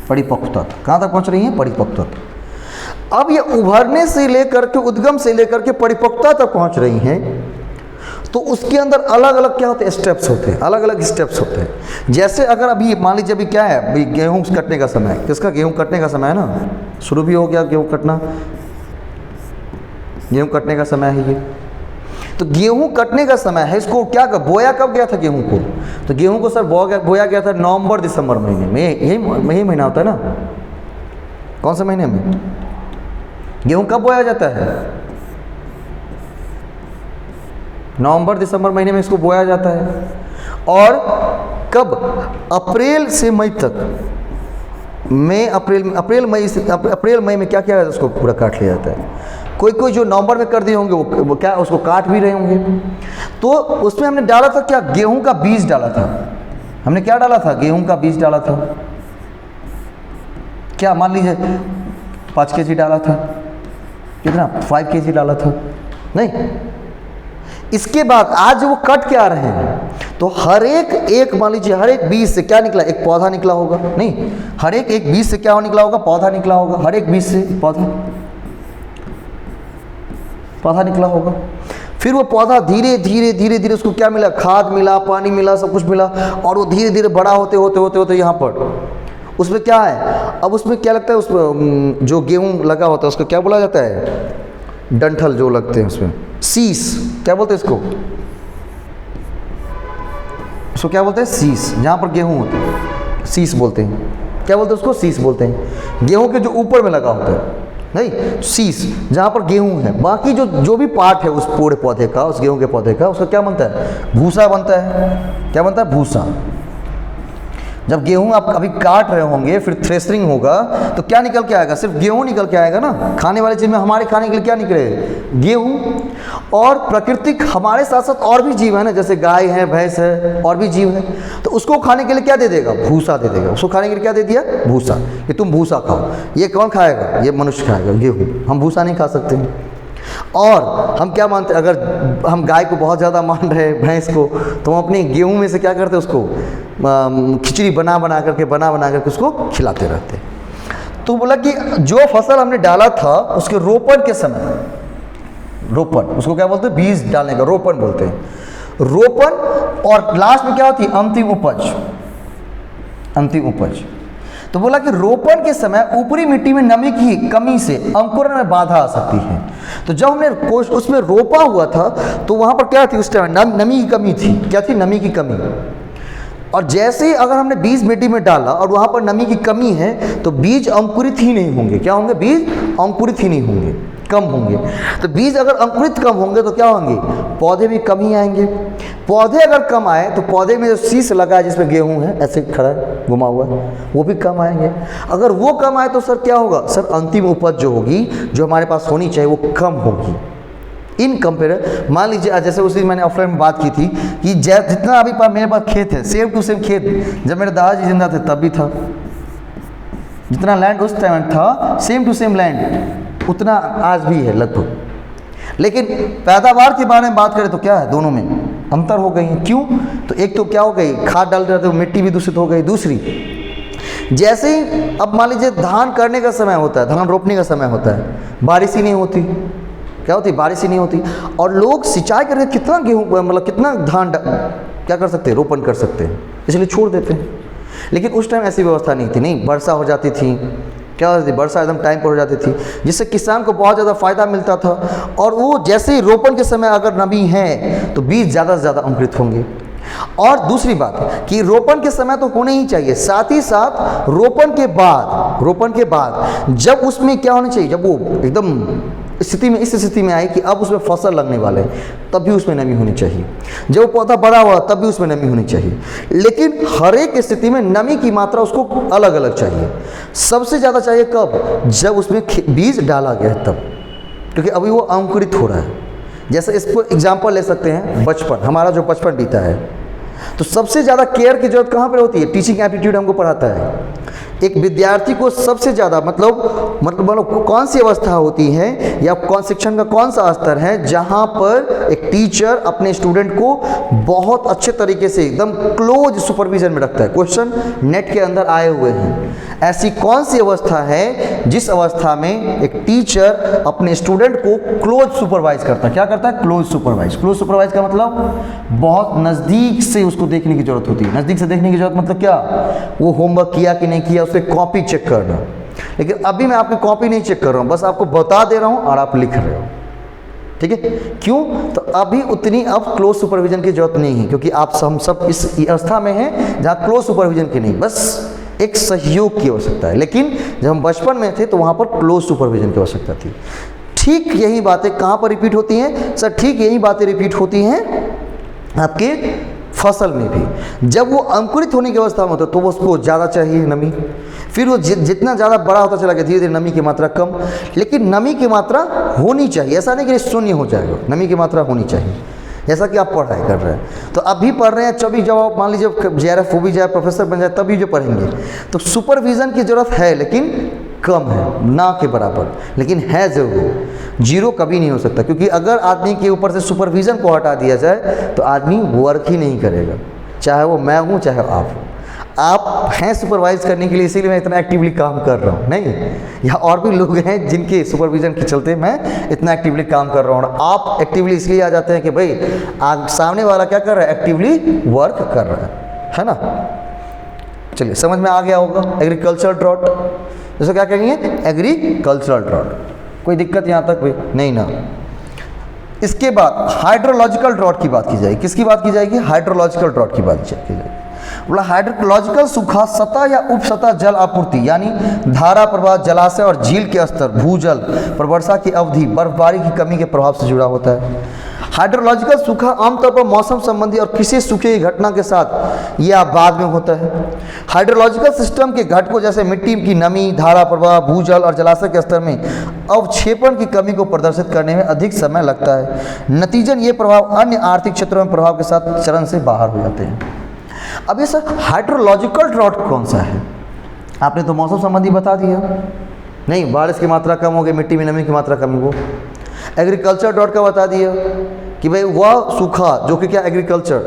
परिपक्वता तक, कहाँ तक पहुँच रही हैं, परिपक्वता तक। अब ये उभरने से लेकर के, उद्गम से लेकर के परिपक्वता तक पहुँच रही हैं, तो उसके अंदर अलग अलग क्या होते हैं, स्टेप्स होते हैं, अलग अलग स्टेप्स होते हैं। जैसे अगर अभी मान लीजिए अभी क्या है, अभी गेहूँ कटने का समय है, किसका, गेहूँ कटने का समय है ना, शुरू भी हो गया गेहूँ कटना, गेहूँ कटने का समय है ये। तो गेहूं कटने का समय है, इसको क्या कर, बोया कब गया था गेहूं को, तो गेहूं को सर बोया गया था नवंबर दिसंबर महीने में। यही महीना होता है ना, कौन से महीने में गेहूं कब बोया जाता है, नवंबर दिसंबर महीने में इसको बोया जाता है। और कब? अप्रैल से मई तक, अप्रैल मई में क्या क्या है उसको पूरा काट लिया जाता है। कोई जो नवंबर में कर दिए होंगे वो क्या उसको काट भी रहे होंगे। तो उसमें हमने डाला था क्या? गेहूं का बीज डाला था। हमने क्या डाला था? गेहूं का बीज डाला था। क्या मान लीजिए 5 kg डाला था, कितना 5 kg डाला था, नहीं। इसके बाद आज वो कट के आ रहे हैं तो हर एक मान लीजिए हर एक बीज से क्या निकला? एक पौधा निकला होगा, नहीं, हर एक बीज से क्या निकला होगा? पौधा निकला होगा। हर एक बीज से पौधा निकला होगा। फिर वो पौधा धीरे धीरे उसको क्या मिला? खाद मिला, पानी मिला, सब कुछ मिला, और वो धीरे धीरे बड़ा होते यहाँ पर उसमें क्या है? अब उसमें क्या लगता है? उसमें जो गेहूं लगा होता है उसको क्या बोला जाता है? डंठल जो लगते हैं उसमें, शीश, क्या बोलते हैं इसको? क्या बोलते हैं? शीश। जहाँ पर गेहूं होता है शीश बोलते हैं। क्या बोलते हैं उसको? शीश बोलते हैं। गेहूं के जो ऊपर में लगा होता है, नहीं, शीश, जहाँ पर गेहूं है। बाकी जो भी पार्ट है उस पूरे पौधे का, उस गेहूं के पौधे का, उसका क्या बनता है? भूसा बनता है। क्या बनता है? भूसा। जब गेहूं आप अभी काट रहे होंगे, फिर थ्रेशरिंग होगा तो क्या निकल के आएगा? सिर्फ गेहूं निकल के आएगा ना। खाने वाली चीज़ में हमारे खाने के लिए क्या निकलेगा? गेहूं। और प्राकृतिक हमारे साथ साथ और भी जीव है ना, जैसे गाय है, भैंस है, और भी जीव है, तो उसको खाने के लिए क्या दे देगा? भूसा दे देगा। उसको खाने के लिए क्या दे दिया? भूसा, कि तुम भूसा खाओ। ये कौन खाएगा? ये मनुष्य खाएगा गेहूँ। हम भूसा नहीं खा सकते। और हम क्या मानते हैं? अगर हम गाय को बहुत ज़्यादा मान रहे हैं, भैंस को, तो हम अपनी गेहूं में से क्या करते हैं? उसको खिचड़ी बना करके उसको खिलाते रहते। तो बोला कि जो फसल हमने डाला था उसके रोपण के समय, रोपण उसको क्या बोलते हैं? बीज डालने का रोपण बोलते हैं। रोपण और लास्ट में क्या होती है? अंतिम उपज। तो बोला कि रोपण के समय ऊपरी मिट्टी में नमी की कमी से अंकुरण में बाधा आ सकती है। तो जब हमने उसमें रोपा हुआ था तो वहां पर क्या थी? उस टाइम नमी की कमी थी। क्या थी? नमी की कमी। और जैसे ही अगर हमने बीज मिट्टी में डाला और वहां पर नमी की कमी है तो बीज अंकुरित ही नहीं होंगे। क्या होंगे? बीज अंकुरित ही नहीं होंगे, कम होंगे। तो बीज अगर अंकुरित कम होंगे तो क्या होंगे? पौधे भी कम ही आएंगे। पौधे अगर कम आए तो पौधे में जो शीश लगा है जिसमें गेहूं है, ऐसे खड़ा है, घुमा हुआ है, वो भी कम आएंगे। अगर वो कम आए तो सर क्या होगा? सर अंतिम उपज जो होगी, जो हमारे पास होनी चाहिए, वो कम होगी। इन कंपेयर, मान लीजिए जैसे उसी मैंने ऑफलाइन में बात की थी कि जितना अभी मेरे पास खेत है, सेम टू सेम खेत जब मेरे दादाजी जिंदा थे तब भी था। जितना लैंड उस टाइम था, सेम टू सेम लैंड उतना आज भी है लगभग। लेकिन पैदावार के बारे में बात करें तो क्या है? दोनों में अंतर हो गई है। क्यों? तो एक तो क्या हो गई? खाद डाल रहे थे, मिट्टी भी दूषित हो गई। दूसरी, जैसे ही अब मान लीजिए धान करने का समय होता है, धान रोपने का समय होता है, बारिश ही नहीं होती। क्या होती? बारिश ही नहीं होती। और लोग सिंचाई करके कितना गेहूँ, मतलब कितना धान क्या कर सकते हैं? रोपण कर सकते हैं, इसलिए छोड़ देते हैं। लेकिन उस टाइम ऐसी व्यवस्था नहीं थी। नहीं, वर्षा हो जाती थी। क्या होती थी? वर्षा एकदम टाइम पर हो जाती थी, जिससे किसान को बहुत ज़्यादा फायदा मिलता था। और वो जैसे ही रोपण के समय अगर नमी है तो बीज ज़्यादा से ज़्यादा अंकुरित होंगे। और दूसरी बात कि रोपण के समय तो होने ही चाहिए, साथ ही साथ रोपण के बाद जब उसमें क्या होना चाहिए? जब वो एकदम इस स्थिति में आए कि अब उसमें फसल लगने वाले हैं, तब भी उसमें नमी होनी चाहिए। जब वो पौधा बड़ा हुआ तब भी उसमें नमी होनी चाहिए। लेकिन हर एक स्थिति में नमी की मात्रा उसको अलग अलग चाहिए। सबसे ज़्यादा चाहिए कब? जब उसमें बीज डाला गया है तब, क्योंकि अभी वो अंकुरित हो रहा है। जैसे इसको एग्जाम्पल ले सकते हैं, बचपन, हमारा जो बचपन बीता है, तो सबसे ज़्यादा केयर की जरूरत कहाँ पर होती है? टीचिंग एप्टीट्यूड हमको पढ़ाता है। एक विद्यार्थी को सबसे ज़्यादा मतलब कौन सी अवस्था होती है या कौन शिक्षण का कौन सा स्तर है जहाँ पर एक टीचर अपने स्टूडेंट को बहुत अच्छे तरीके से एकदम क्लोज सुपरविजन में रखता है। क्वेश्चन नेट के अंदर आए हुए हैं, ऐसी कौन सी अवस्था है जिस अवस्था में एक टीचर अपने स्टूडेंट को क्लोज सुपरवाइज करता है? क्या करता है? क्लोज सुपरवाइज का मतलब बहुत नज़दीक से उसको देखने की जरूरत होती है। नज़दीक से देखने की जरूरत मतलब क्या? वो होमवर्क किया कि नहीं किया, उससे कॉपी चेक करना। लेकिन अभी मैं आपकी कॉपी नहीं चेक कर रहा हूँ, बस आपको बता दे रहा हूँ और आप लिख रहे हो। ठीक है? क्यों? तो अभी उतनी अब क्लोज सुपरविजन की जरूरत नहीं है, क्योंकि हम सब इस अवस्था में हैं जहाँ क्लोज सुपरविजन की नहीं, बस एक सहयोग की आवश्यकता है। लेकिन जब हम बचपन में थे तो वहाँ पर क्लोज सुपरविजन की आवश्यकता थी। ठीक यही बातें कहाँ पर रिपीट होती हैं? सर ठीक यही बातें रिपीट होती हैं आपके फसल में भी जब वो अंकुरित होने की अवस्था में होता है तो वो उसको ज़्यादा चाहिए नमी, फिर वो जितना ज़्यादा बड़ा होता चला गया धीरे धीरे नमी की मात्रा कम, लेकिन नमी की मात्रा होनी चाहिए, ऐसा नहीं कि शून्य हो जाएगा, नमी की मात्रा होनी चाहिए। जैसा कि आप पढ़ाई कर रहे हैं तो अब भी पढ़ रहे हैं, जब आप मान लीजिए JRF हो भी जाए, प्रोफेसर बन जाए, तभी जो पढ़ेंगे तो सुपरविज़न की ज़रूरत है लेकिन कम है, ना के बराबर, लेकिन है ज़रूर। जीरो कभी नहीं हो सकता, क्योंकि अगर आदमी के ऊपर से सुपरविज़न को हटा दिया जाए तो आदमी वर्क ही नहीं करेगा, चाहे वो मैं हूँ चाहे आप हो। आप हैं सुपरवाइज करने के लिए, इसीलिए मैं इतना एक्टिवली काम कर रहा हूँ, नहीं या और भी लोग हैं जिनके सुपरविज़न के चलते मैं इतना एक्टिवली काम कर रहा हूँ। और आप एक्टिवली इसलिए आ जाते हैं कि भाई आज सामने वाला क्या कर रहा है, एक्टिवली वर्क कर रहा है ना। चलिए समझ में आ गया होगा। एग्रीकल्चर ड्रॉट, जैसे क्या कहेंगे, एग्रीकल्चरल ड्रॉट, कोई दिक्कत यहाँ तक भी नहीं ना। इसके बाद हाइड्रोलॉजिकल ड्रॉट की बात की जाएगी। किसकी बात की जाएगी, हाइड्रोलॉजिकल ड्रॉट की बात की जाएगी। बोला हाइड्रोलॉजिकल सूखा सतह या उप सतह जल आपूर्ति यानी धारा प्रवाह, जलाशय और झील के स्तर, भूजल पर वर्षा की अवधि, बर्फबारी की कमी के प्रभाव से जुड़ा होता है। हाइड्रोलॉजिकल सूखा आमतौर पर मौसम संबंधी और किसी सूखे की घटना के साथ या बाद में होता है। हाइड्रोलॉजिकल सिस्टम के घटकों जैसे मिट्टी की नमी, धारा प्रवाह, भूजल और जलाशय के स्तर में अवक्षेपण की कमी को प्रदर्शित करने में अधिक समय लगता है। नतीजन ये प्रभाव अन्य आर्थिक क्षेत्रों में प्रभाव के साथ चरण से बाहर हो जाते हैं। अब ये सर हाइड्रोलॉजिकल ड्रॉट कौन सा है, आपने तो मौसम संबंधी बता दिया, नहीं बारिश की मात्रा कम हो गई, मिट्टी में नमी की मात्रा कम हो। एग्रीकल्चर ड्रॉट का बता दिया कि भाई वह सूखा जो कि क्या एग्रीकल्चर,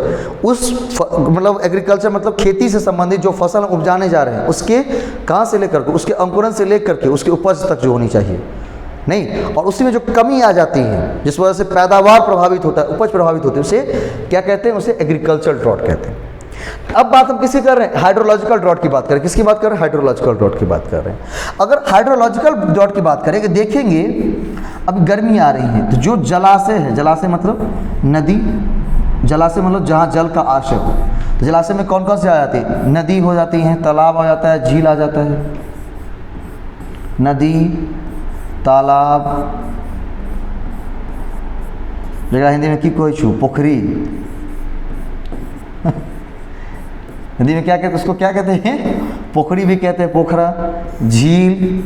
मतलब एग्रीकल्चर मतलब खेती से संबंधित जो फसल उपजाने जा रहे हैं उसके कहाँ से लेकर के, उसके अंकुरण से लेकर के उसके उपज तक जो होनी चाहिए, नहीं, और उसी में जो कमी आ जाती है जिस वजह से पैदावार प्रभावित होता है, उपज प्रभावित होती है, उसे क्या कहते हैं, उसे एग्रीकल्चर ड्रॉट कहते हैं। अब बात हम किसकी कर रहे हैं, हाइड्रोलॉजिकल ड्रॉट की बात करें। किसकी बात कर रहे हैं, हाइड्रोलॉजिकल ड्रॉट की बात कर रहे हैं। अगर हाइड्रोलॉजिकल ड्रॉट की बात करें, देखेंगे अब गर्मी आ रही है तो जो जलाशय है, जलाशय मतलब नदी, जलाशय मतलब जहाँ जल का आश्रय हो, तो जलाशय में कौन कौन से आ जाती है, नदी हो जाती है, तालाब आ जाता है, झील आ जाता है। नदी, तालाब, जगह हिंदी में की कोई छू, पोखरी हिंदी में क्या कहते हैं, उसको क्या कहते हैं, पोखरी भी कहते हैं, पोखरा, झील,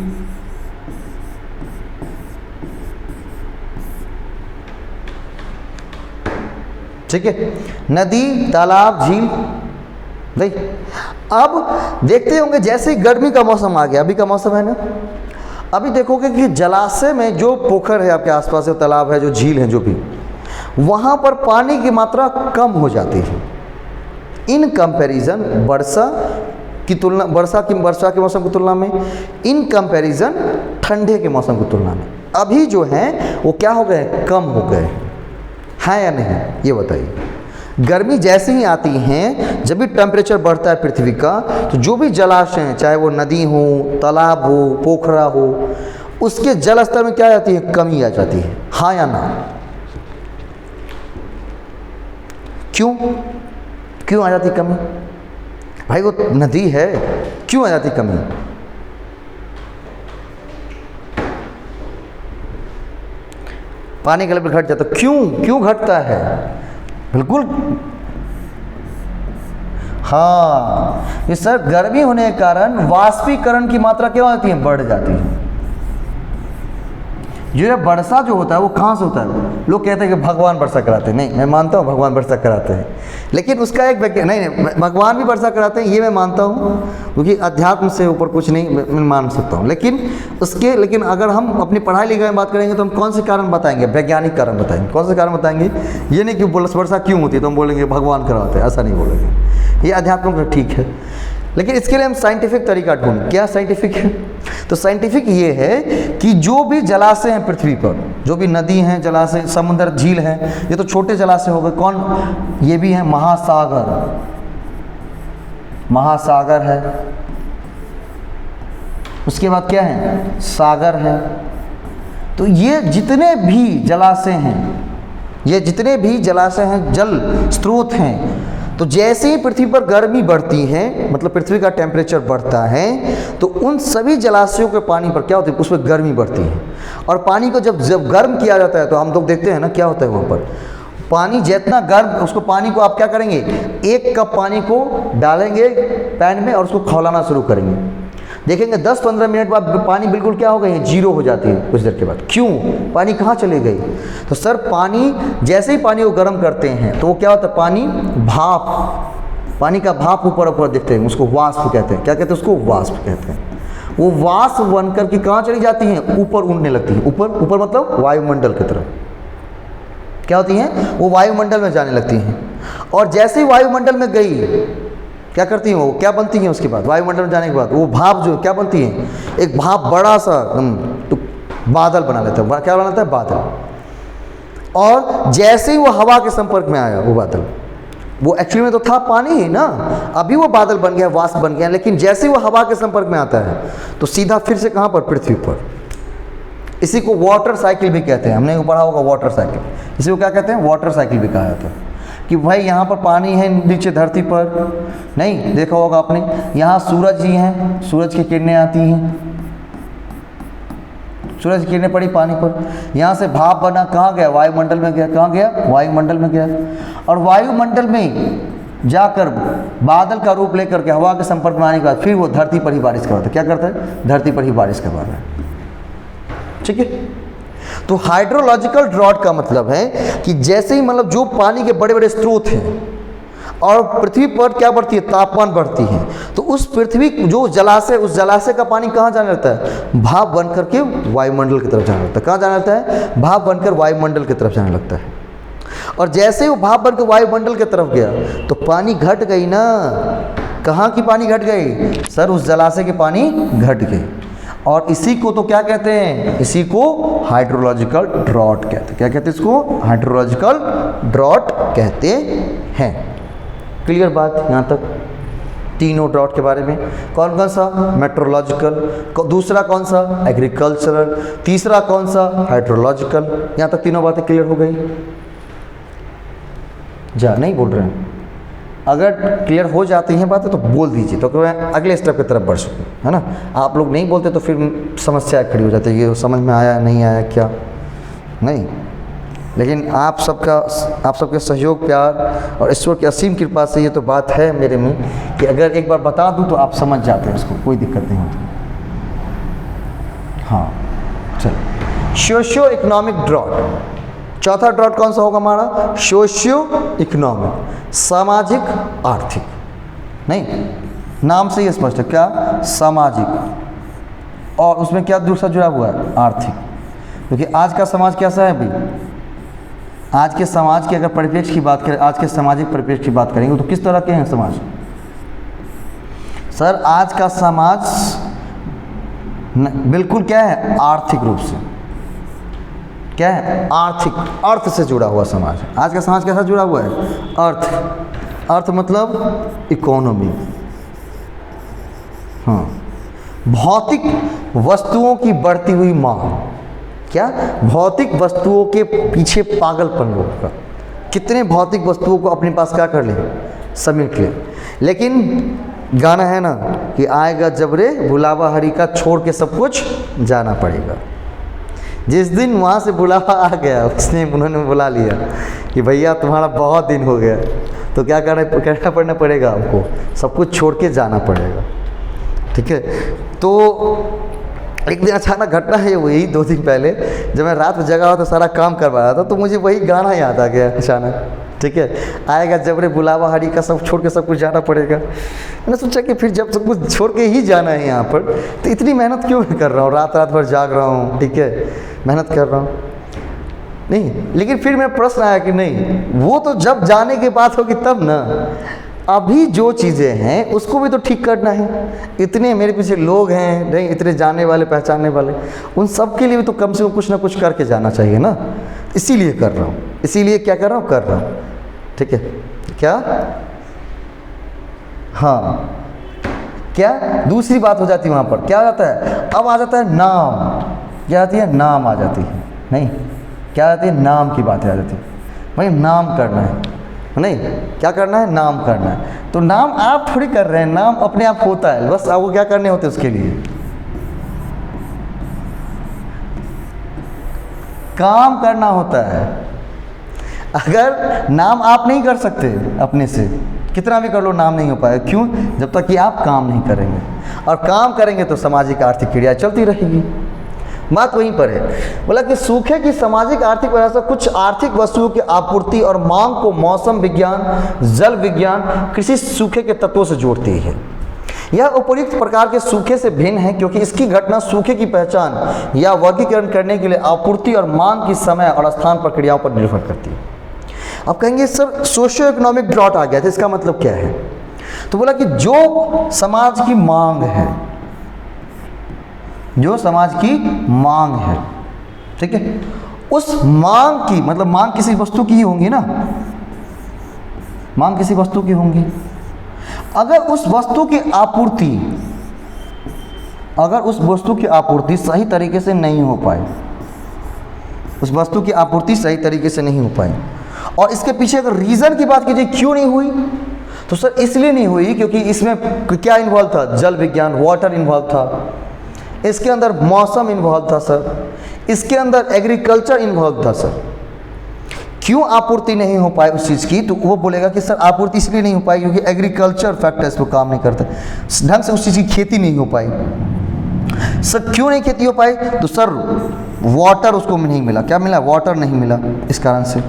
ठीक है, नदी, तालाब, झील। नहीं, अब देखते होंगे जैसे ही गर्मी का मौसम आ गया, अभी का मौसम है ना, अभी देखोगे कि जलाशय में जो पोखर है आपके आसपास, जो तालाब है, जो झील है, जो भी, वहाँ पर पानी की मात्रा कम हो जाती है इन कंपैरिजन वर्षा के मौसम की तुलना में, इन कंपैरिजन ठंडे के मौसम की तुलना में। अभी जो हैं वो क्या हो गए, कम हो गए हैं या नहीं, ये बताइए। गर्मी जैसे ही आती हैं, जब भी टेम्परेचर बढ़ता है पृथ्वी का, तो जो भी जलाशय हैं, चाहे वो नदी हो, तालाब हो, पोखरा हो, उसके जल स्तर में क्या आ जाती है, कमी आ जाती है, हाँ या ना। क्यों आ जाती कमी, भाई वो नदी है, क्यों आ जाती कमी, पानी का लेवल घट जाता, क्यों घटता है, बिल्कुल हाँ, ये सर गर्मी होने के कारण वाष्पीकरण की मात्रा क्या होती है, बढ़ जाती है। ये वर्षा जो होता है वो कहाँ से होता है, लोग कहते हैं कि भगवान वर्षा कराते हैं, नहीं मैं मानता हूँ भगवान वर्षा कराते हैं, लेकिन उसका एक नहीं भगवान भी वर्षा कराते हैं, ये मैं मानता हूँ, क्योंकि अध्यात्म से ऊपर कुछ नहीं मैं मान सकता हूँ। लेकिन अगर हम अपनी पढ़ाई लिखाई में बात करेंगे तो हम कौन से कारण बताएंगे, वैज्ञानिक कारण बताएंगे। कौन से कारण बताएंगे, ये नहीं कि वर्षा क्यों होती है तो हम बोलेंगे भगवान कराते हैं, ऐसा नहीं बोलेंगे, ये अध्यात्म का ठीक है। लेकिन इसके लिए हम साइंटिफिक तरीका ढूंढें। क्या साइंटिफिक है, तो साइंटिफिक ये है कि जो भी जलाशय हैं पृथ्वी पर, जो भी नदी हैं, जलाशय, समुद्र, झील हैं, ये तो छोटे जलाशय हो गए, कौन, ये भी हैं महासागर है, उसके बाद क्या है, सागर है। तो ये जितने भी जलाशय हैं, जल स्रोत हैं, तो जैसे ही पृथ्वी पर गर्मी बढ़ती है, मतलब पृथ्वी का टेम्परेचर बढ़ता है, तो उन सभी जलाशयों के पानी पर क्या होता है, उसमें गर्मी बढ़ती है। और पानी को जब गर्म किया जाता है तो हम लोग देखते हैं ना क्या होता है, वहाँ पर पानी जितना गर्म, उसको पानी को आप क्या करेंगे, 1 कप पानी को डालेंगे पैन में और उसको खौलाना शुरू करेंगे। देखेंगे 10-15 मिनट बाद पानी बिल्कुल क्या हो गई है, जीरो हो जाती है कुछ देर के बाद। क्यों? पानी कहाँ चली गई? तो सर पानी, जैसे ही पानी को गर्म करते हैं तो वो क्या होता है, पानी भाप, पानी का भाप ऊपर ऊपर दिखते हैं, उसको वाष्प कहते हैं। क्या कहते हैं उसको? वाष्प कहते हैं। वो वाष्प बन करके कहाँ चली जाती हैं, ऊपर उड़ने लगती हैं। ऊपर ऊपर मतलब वायुमंडल की तरफ क्या होती हैं, वो वायुमंडल में जाने लगती हैं। और जैसे ही वायुमंडल में गई क्या करती हैं, वो क्या बनती हैं उसके बाद, वायुमंडल में जाने के बाद वो भाप जो क्या बनती है, एक भाप बड़ा सा तो बादल बना लेता है। क्या बनाता है? बादल। और जैसे ही वो हवा के संपर्क में आया वो बादल, वो एक्चुअली में तो था पानी ही ना, अभी वो बादल बन गया, वाष्प बन गया, लेकिन जैसे ही वो हवा के संपर्क में आता है तो सीधा फिर से कहाँ पर, पृथ्वी पर। इसी को वाटर साइकिल भी कहते हैं, हमने पढ़ा होगा वाटर साइकिल। इसी को क्या कहते हैं, वाटर साइकिल भी कहा जाता है। कि भाई यहाँ पर पानी है नीचे धरती पर, नहीं देखा होगा आपने, यहाँ सूरज ही हैं, सूरज की किरणें आती हैं, सूरज की किरणें पड़ी पानी पर, यहाँ से भाप बना, कहाँ गया, वायुमंडल में गया। कहाँ गया? वायुमंडल में गया। और वायुमंडल में जाकर बादल का रूप लेकर के हवा के संपर्क में आने के बाद फिर वो धरती पर ही बारिश करवाता है। क्या करता है? धरती पर ही बारिश करवाता है। ठीक है। तो हाइड्रोलॉजिकल ड्रॉट का मतलब है कि जैसे ही मतलब जो पानी के बड़े बड़े स्रोत हैं और पृथ्वी पर क्या बढ़ती है, तापमान बढ़ती है, तो उस पृथ्वी जो जलाशय, उस जलाशय का पानी कहाँ जाने लगता है, भाप बन करके वायुमंडल की तरफ जाने लगता है। कहाँ जाने लगता है? भाप बनकर वायुमंडल की तरफ जाने लगता है। और जैसे ही वो भाप बनकर वायुमंडल की तरफ गया तो पानी घट गई ना। कहाँ की पानी घट गई? सर उस जलाशय के पानी घट गई। और इसी को तो क्या कहते हैं, इसी को हाइड्रोलॉजिकल ड्रॉट कहते हैं। क्या कहते हैं इसको? हाइड्रोलॉजिकल ड्रॉट कहते हैं। क्लियर बात यहाँ तक? तीनों ड्रॉट के बारे में। कौन कौन सा? मेट्रोलॉजिकल, दूसरा कौन सा? एग्रीकल्चरल, तीसरा कौन सा? हाइड्रोलॉजिकल। यहाँ तक तीनों बातें क्लियर हो गई? जा नहीं बोल रहे हैं? अगर क्लियर हो जाती हैं बातें तो बोल दीजिए, तो मैं अगले स्टेप की तरफ बढ़ सकूँ, है ना। आप लोग नहीं बोलते तो फिर समस्या खड़ी हो जाती है, ये समझ में आया नहीं आया क्या नहीं। लेकिन आप सबके सहयोग, प्यार और ईश्वर की असीम कृपा से ये तो बात है मेरे में कि अगर एक बार बता दूं तो आप समझ जाते हैं उसको, कोई दिक्कत नहीं होती। हाँ चलो, सोशियो इकोनॉमिक ड्रॉट। चौथा ड्रॉट कौन सा होगा हमारा? सोशियो इकोनॉमिक, सामाजिक आर्थिक। नहीं, नाम से ही स्पष्ट है क्या? सामाजिक, और उसमें क्या दूसरा जुड़ा हुआ है? आर्थिक। क्योंकि आज का समाज कैसा है भाई? आज के समाज की अगर परिप्रेक्ष्य की बात करें, आज के सामाजिक परिप्रेक्ष्य की बात करेंगे तो किस तरह के हैं समाज? सर आज का समाज बिल्कुल क्या है? आर्थिक रूप से क्या है? आर्थिक, अर्थ से जुड़ा हुआ समाज है। आज का समाज कैसा जुड़ा हुआ है? अर्थ। अर्थ मतलब इकोनॉमी। हाँ, भौतिक वस्तुओं की बढ़ती हुई मांग। क्या? भौतिक वस्तुओं के पीछे पागलपन लोगों का। कितने भौतिक वस्तुओं को अपने पास क्या कर लें? समेट लें। लेकिन गाना है ना कि आएगा जबरे बुलावा हरि का, छोड़ के सब कुछ जाना पड़ेगा। जिस दिन वहाँ से बुलावा आ गया, उन्होंने बुला लिया कि भैया तुम्हारा बहुत दिन हो गया, तो क्या करना पड़ेगा हमको, सब कुछ छोड़ के जाना पड़ेगा। ठीक है। तो एक दिन अचानक घटना है वही 2 दिन पहले, जब मैं रात में जगा हुआ तो सारा काम करवा रहा था, तो मुझे वही गाना याद आ गया अचानक। ठीक है, आएगा जबरे बुलावा हरि का, सब छोड़ के सब कुछ जाना पड़ेगा। मैंने सोचा कि फिर जब सब कुछ छोड़ के ही जाना है यहाँ पर, तो इतनी मेहनत क्यों कर रहा हूँ, रात भर जाग रहा हूँ, ठीक है, मेहनत कर रहा हूँ नहीं। लेकिन फिर मेरा प्रश्न आया कि नहीं, वो तो जब जाने की बात होगी तब ना, अभी जो चीज़ें हैं उसको भी तो ठीक करना है। इतने मेरे पीछे लोग हैं, नहीं इतने जाने वाले पहचानने वाले, उन सब के लिए भी तो कम से कम कुछ ना कुछ करके जाना चाहिए ना। इसीलिए कर रहा हूँ, इसीलिए क्या कर रहा हूँ। ठीक है, क्या? हाँ, क्या दूसरी बात हो जाती है वहाँ पर, क्या आ जाता है? अब आ जाता है नाम। क्या आती है? नाम आ जाती है। नहीं, क्या आती है? नाम की बातें आ जाती है। भाई नाम करना है, नहीं क्या करना है? नाम करना है। तो नाम आप थोड़ी कर रहे हैं, नाम अपने आप होता है, बस आपको क्या करने होते हैं उसके लिए काम करना होता है। अगर नाम आप नहीं कर सकते अपने से, कितना भी कर लो नाम नहीं हो पाएगा। क्यों? जब तक कि आप काम नहीं करेंगे, और काम करेंगे तो सामाजिक आर्थिक क्रिया चलती रहेगी। बात वहीं पर है। बोला कि सूखे की सामाजिक आर्थिक वजह से कुछ आर्थिक वस्तुओं की आपूर्ति और मांग को मौसम विज्ञान, जल विज्ञान, कृषि सूखे के तत्वों से जोड़ती है। यह उपर्युक्त प्रकार के सूखे से भिन्न है क्योंकि इसकी घटना सूखे की पहचान या वर्गीकरण करने के लिए आपूर्ति और मांग की समय और स्थान प्रक्रियाओं पर निर्भर करती है। अब कहेंगे सर सोशियो इकोनॉमिक ड्रॉट आ गया था, इसका मतलब क्या है? तो बोला कि जो समाज की मांग है, जो समाज की मांग है, ठीक है, उस मांग की मतलब मांग किसी वस्तु की ही होंगी ना, मांग किसी वस्तु की होंगी। अगर उस वस्तु की आपूर्ति, अगर उस वस्तु की आपूर्ति सही तरीके से नहीं हो पाए, उस वस्तु की आपूर्ति सही तरीके से नहीं हो पाई, और इसके पीछे अगर रीज़न की बात कीजिए क्यों नहीं हुई, तो सर इसलिए नहीं हुई क्योंकि इसमें क्या इन्वॉल्व था? जल विज्ञान, वाटर इन्वॉल्व था, इसके अंदर मौसम इन्वॉल्व था सर, इसके अंदर एग्रीकल्चर इन्वॉल्व था सर। क्यों आपूर्ति नहीं हो पाई उस चीज़ की? तो वो बोलेगा कि सर आपूर्ति इसलिए नहीं हो पाई क्योंकि एग्रीकल्चर फैक्टर्स वो काम नहीं करते, ढंग से उस चीज़ की खेती नहीं हो पाई। सर क्यों नहीं खेती हो पाई? तो सर वाटर उसको नहीं मिला। क्या मिला? वाटर नहीं मिला। इस कारण से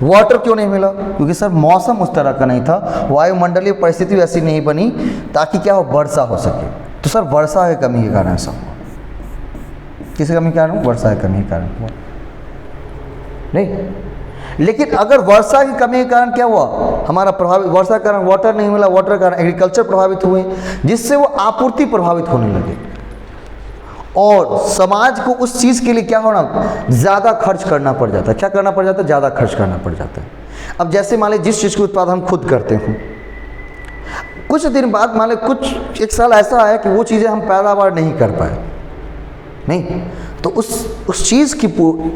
वाटर क्यों नहीं मिला? क्योंकि सर मौसम उस तरह का नहीं था, वायुमंडलीय परिस्थिति वैसी नहीं बनी ताकि क्या हो, वर्षा हो सके। तो सर वर्षा की कमी के कारण ऐसा हुआ। किसी कमी के कारण? वर्षा की कमी के कारण हुआ नहीं। लेकिन अगर वर्षा की कमी के कारण क्या हुआ, हमारा प्रभावित, वर्षा के कारण वाटर नहीं मिला, वाटर के कारण एग्रीकल्चर प्रभावित हुए, जिससे वो आपूर्ति प्रभावित होने लगे, और समाज को उस चीज़ के लिए क्या होना, ज़्यादा खर्च करना पड़ जाता है। क्या करना पड़ जाता है? ज़्यादा खर्च करना पड़ जाता है। अब जैसे मान लीजिए जिस चीज़ के उत्पादन हम खुद करते हैं, कुछ दिन बाद मान लीजिए कुछ एक साल ऐसा आया कि वो चीज़ें हम पैदावार नहीं कर पाए, नहीं, तो उस चीज़ की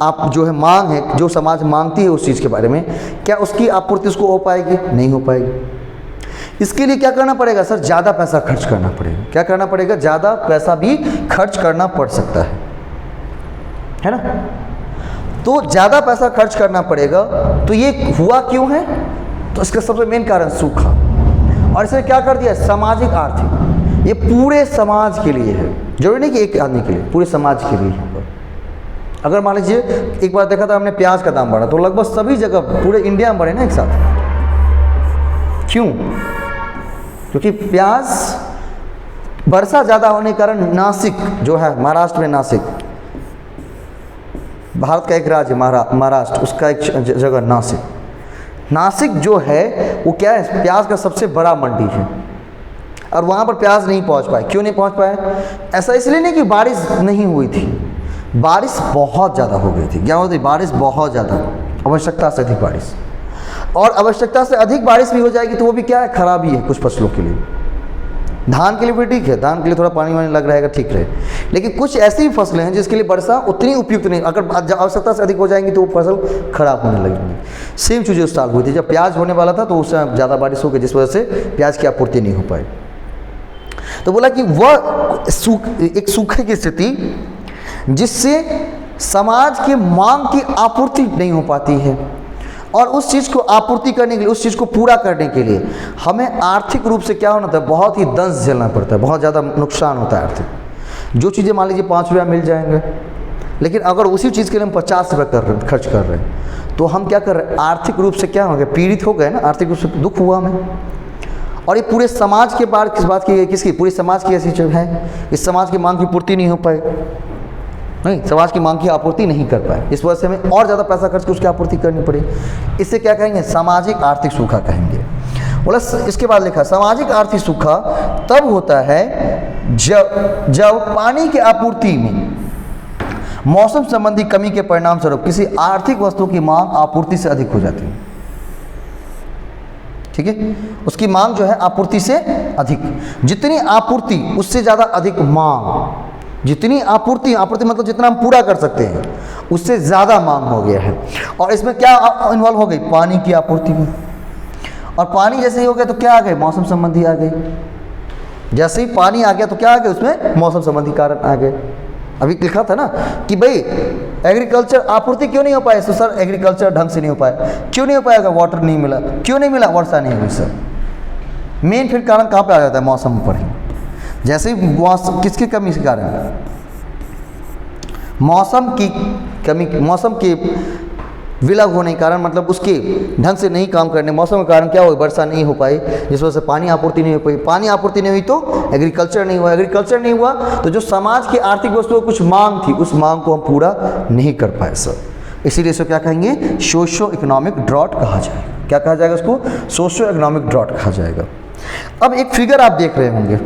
आप जो है मांग है, जो समाज मांगती है उस चीज़ के बारे में, क्या उसकी आपूर्ति उसको हो पाएगी? नहीं हो पाएगी। इसके लिए क्या करना पड़ेगा सर? ज़्यादा पैसा खर्च करना पड़ेगा। क्या करना पड़ेगा? ज़्यादा पैसा भी खर्च करना पड़ सकता है ना? तो ज़्यादा पैसा खर्च करना पड़ेगा। तो ये हुआ क्यों है? तो इसका सबसे मेन कारण सूखा। और इसने क्या कर दिया? सामाजिक आर्थिक, ये पूरे समाज के लिए है, जरूरी नहीं कि एक आदमी के लिए, पूरे समाज के लिए है। अगर मान लीजिए एक बार देखा था हमने प्याज का दाम बढ़ा, तो लगभग सभी जगह पूरे इंडिया में बढ़े ना एक साथ। क्यों? क्योंकि प्याज वर्षा ज़्यादा होने के कारण नासिक जो है, महाराष्ट्र में नासिक, भारत का एक राज्य महाराष्ट्र, उसका एक जगह नासिक जो है वो क्या है, प्याज का सबसे बड़ा मंडी है, और वहाँ पर प्याज नहीं पहुँच पाए। क्यों नहीं पहुँच पाए? ऐसा इसलिए नहीं कि बारिश नहीं हुई थी, बारिश बहुत ज़्यादा हो गई थी। क्या होती? बारिश बहुत ज़्यादा, आवश्यकता से अधिक बारिश, और आवश्यकता से अधिक बारिश भी हो जाएगी तो वो भी क्या है, खराबी है कुछ फसलों के लिए। धान के लिए भी ठीक है, धान के लिए थोड़ा पानी वानी लग रहेगा, ठीक रहे, लेकिन कुछ ऐसी भी फसलें हैं जिसके लिए वर्षा उतनी उपयुक्त नहीं, अगर आवश्यकता से अधिक हो जाएंगी तो वो फसल खराब होने लगेगी। सेम चीज़ उस साल हुई थी, जब प्याज होने वाला था तो उससे ज़्यादा बारिश हो गई, जिस वजह से प्याज की आपूर्ति नहीं हो पाई। तो बोला कि वह एक सूखे की स्थिति जिससे समाज के मांग की आपूर्ति नहीं हो पाती है, और उस चीज़ को आपूर्ति करने के लिए, उस चीज़ को पूरा करने के लिए हमें आर्थिक रूप से क्या होना था, बहुत ही दंश झेलना पड़ता है, बहुत ज़्यादा नुकसान होता है आर्थिक। जो चीज़ें मान लीजिए 5 रुपया मिल जाएंगे, लेकिन अगर उसी चीज़ के लिए हम 50 रुपये खर्च कर रहे हैं, तो हम क्या कर रहे हैं, आर्थिक रूप से क्या हो गए, पीड़ित हो गए ना, आर्थिक रूप से दुख हुआ हमें। और ये पूरे समाज के बारे किस बात की है, किसकी? पूरे समाज की ऐसी चीज़ है, इस समाज की मांग की पूर्ति नहीं हो पाई, नहीं, समाज की मांग की आपूर्ति नहीं कर पाए, इस वजह से हमें और ज़्यादा पैसा खर्च कर उसकी आपूर्ति करनी पड़ी। इससे क्या कहेंगे, सामाजिक आर्थिक सूखा कहेंगे। बोला इसके बाद लिखा, सामाजिक आर्थिक सूखा तब होता है जब पानी की आपूर्ति में मौसम संबंधी कमी के परिणाम स्वरूप किसी आर्थिक वस्तु की मांग आपूर्ति से अधिक हो जाती है। ठीक है, उसकी मांग जो है आपूर्ति से अधिक, जितनी आपूर्ति उससे ज़्यादा अधिक मांग, जितनी आपूर्ति मतलब जितना हम पूरा कर सकते हैं उससे ज़्यादा मांग हो गया है। और इसमें क्या इन्वॉल्व हो गई, पानी की आपूर्ति में, और पानी जैसे ही हो गया तो क्या आ गए, मौसम संबंधी आ गई। जैसे ही पानी आ गया तो क्या आ गया, उसमें मौसम संबंधी कारण आ गए। अभी लिखा था ना कि भाई एग्रीकल्चर आपूर्ति क्यों नहीं हो पाई, तो सर एग्रीकल्चर ढंग से नहीं हो पाया। क्यों नहीं हो पाएगा, वाटर नहीं मिला। क्यों नहीं मिला, वर्षा नहीं हुई सर। मेन फिर कारण कहाँ पे आ जाता है, मौसम पर ही। जैसे ही मौसम किसकी कमी के कारण, मौसम की कमी, मौसम के विलग होने के कारण, मतलब उसके ढंग से नहीं काम करने, मौसम के कारण क्या हुआ, वर्षा नहीं हो पाई, जिस वजह से पानी आपूर्ति नहीं हो पाई। पानी आपूर्ति नहीं हुई तो एग्रीकल्चर नहीं हुआ। एग्रीकल्चर नहीं हुआ तो जो समाज की आर्थिक वस्तुओं की कुछ मांग थी, उस मांग को हम पूरा नहीं कर पाए सर। इसीलिए इसको क्या कहेंगे, सोशियो इकोनॉमिक ड्रॉट कहा जाएगा। क्या कहा जाएगा उसको, सोशियो इकोनॉमिक ड्रॉट कहा जाएगा। अब एक फिगर आप देख रहे होंगे,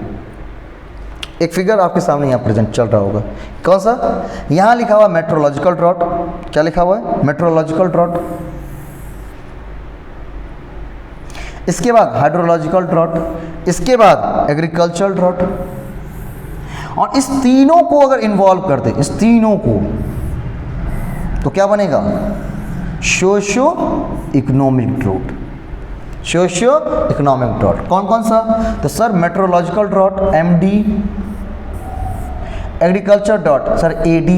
एक फिगर आपके सामने यहाँ प्रेजेंट चल रहा होगा। कौन सा, यहाँ लिखा हुआ मेट्रोलॉजिकल ड्रॉट। क्या लिखा हुआ है, मेट्रोलॉजिकल ड्रॉट। इसके बाद हाइड्रोलॉजिकल ड्रॉट, इसके बाद एग्रीकल्चरल ड्रॉट। और इस तीनों को अगर इन्वॉल्व कर दे, इस तीनों को, तो क्या बनेगा, socio economic drought. Socio economic drought कौन कौन सा, तो sir meteorological drought MD, agriculture drought sir AD,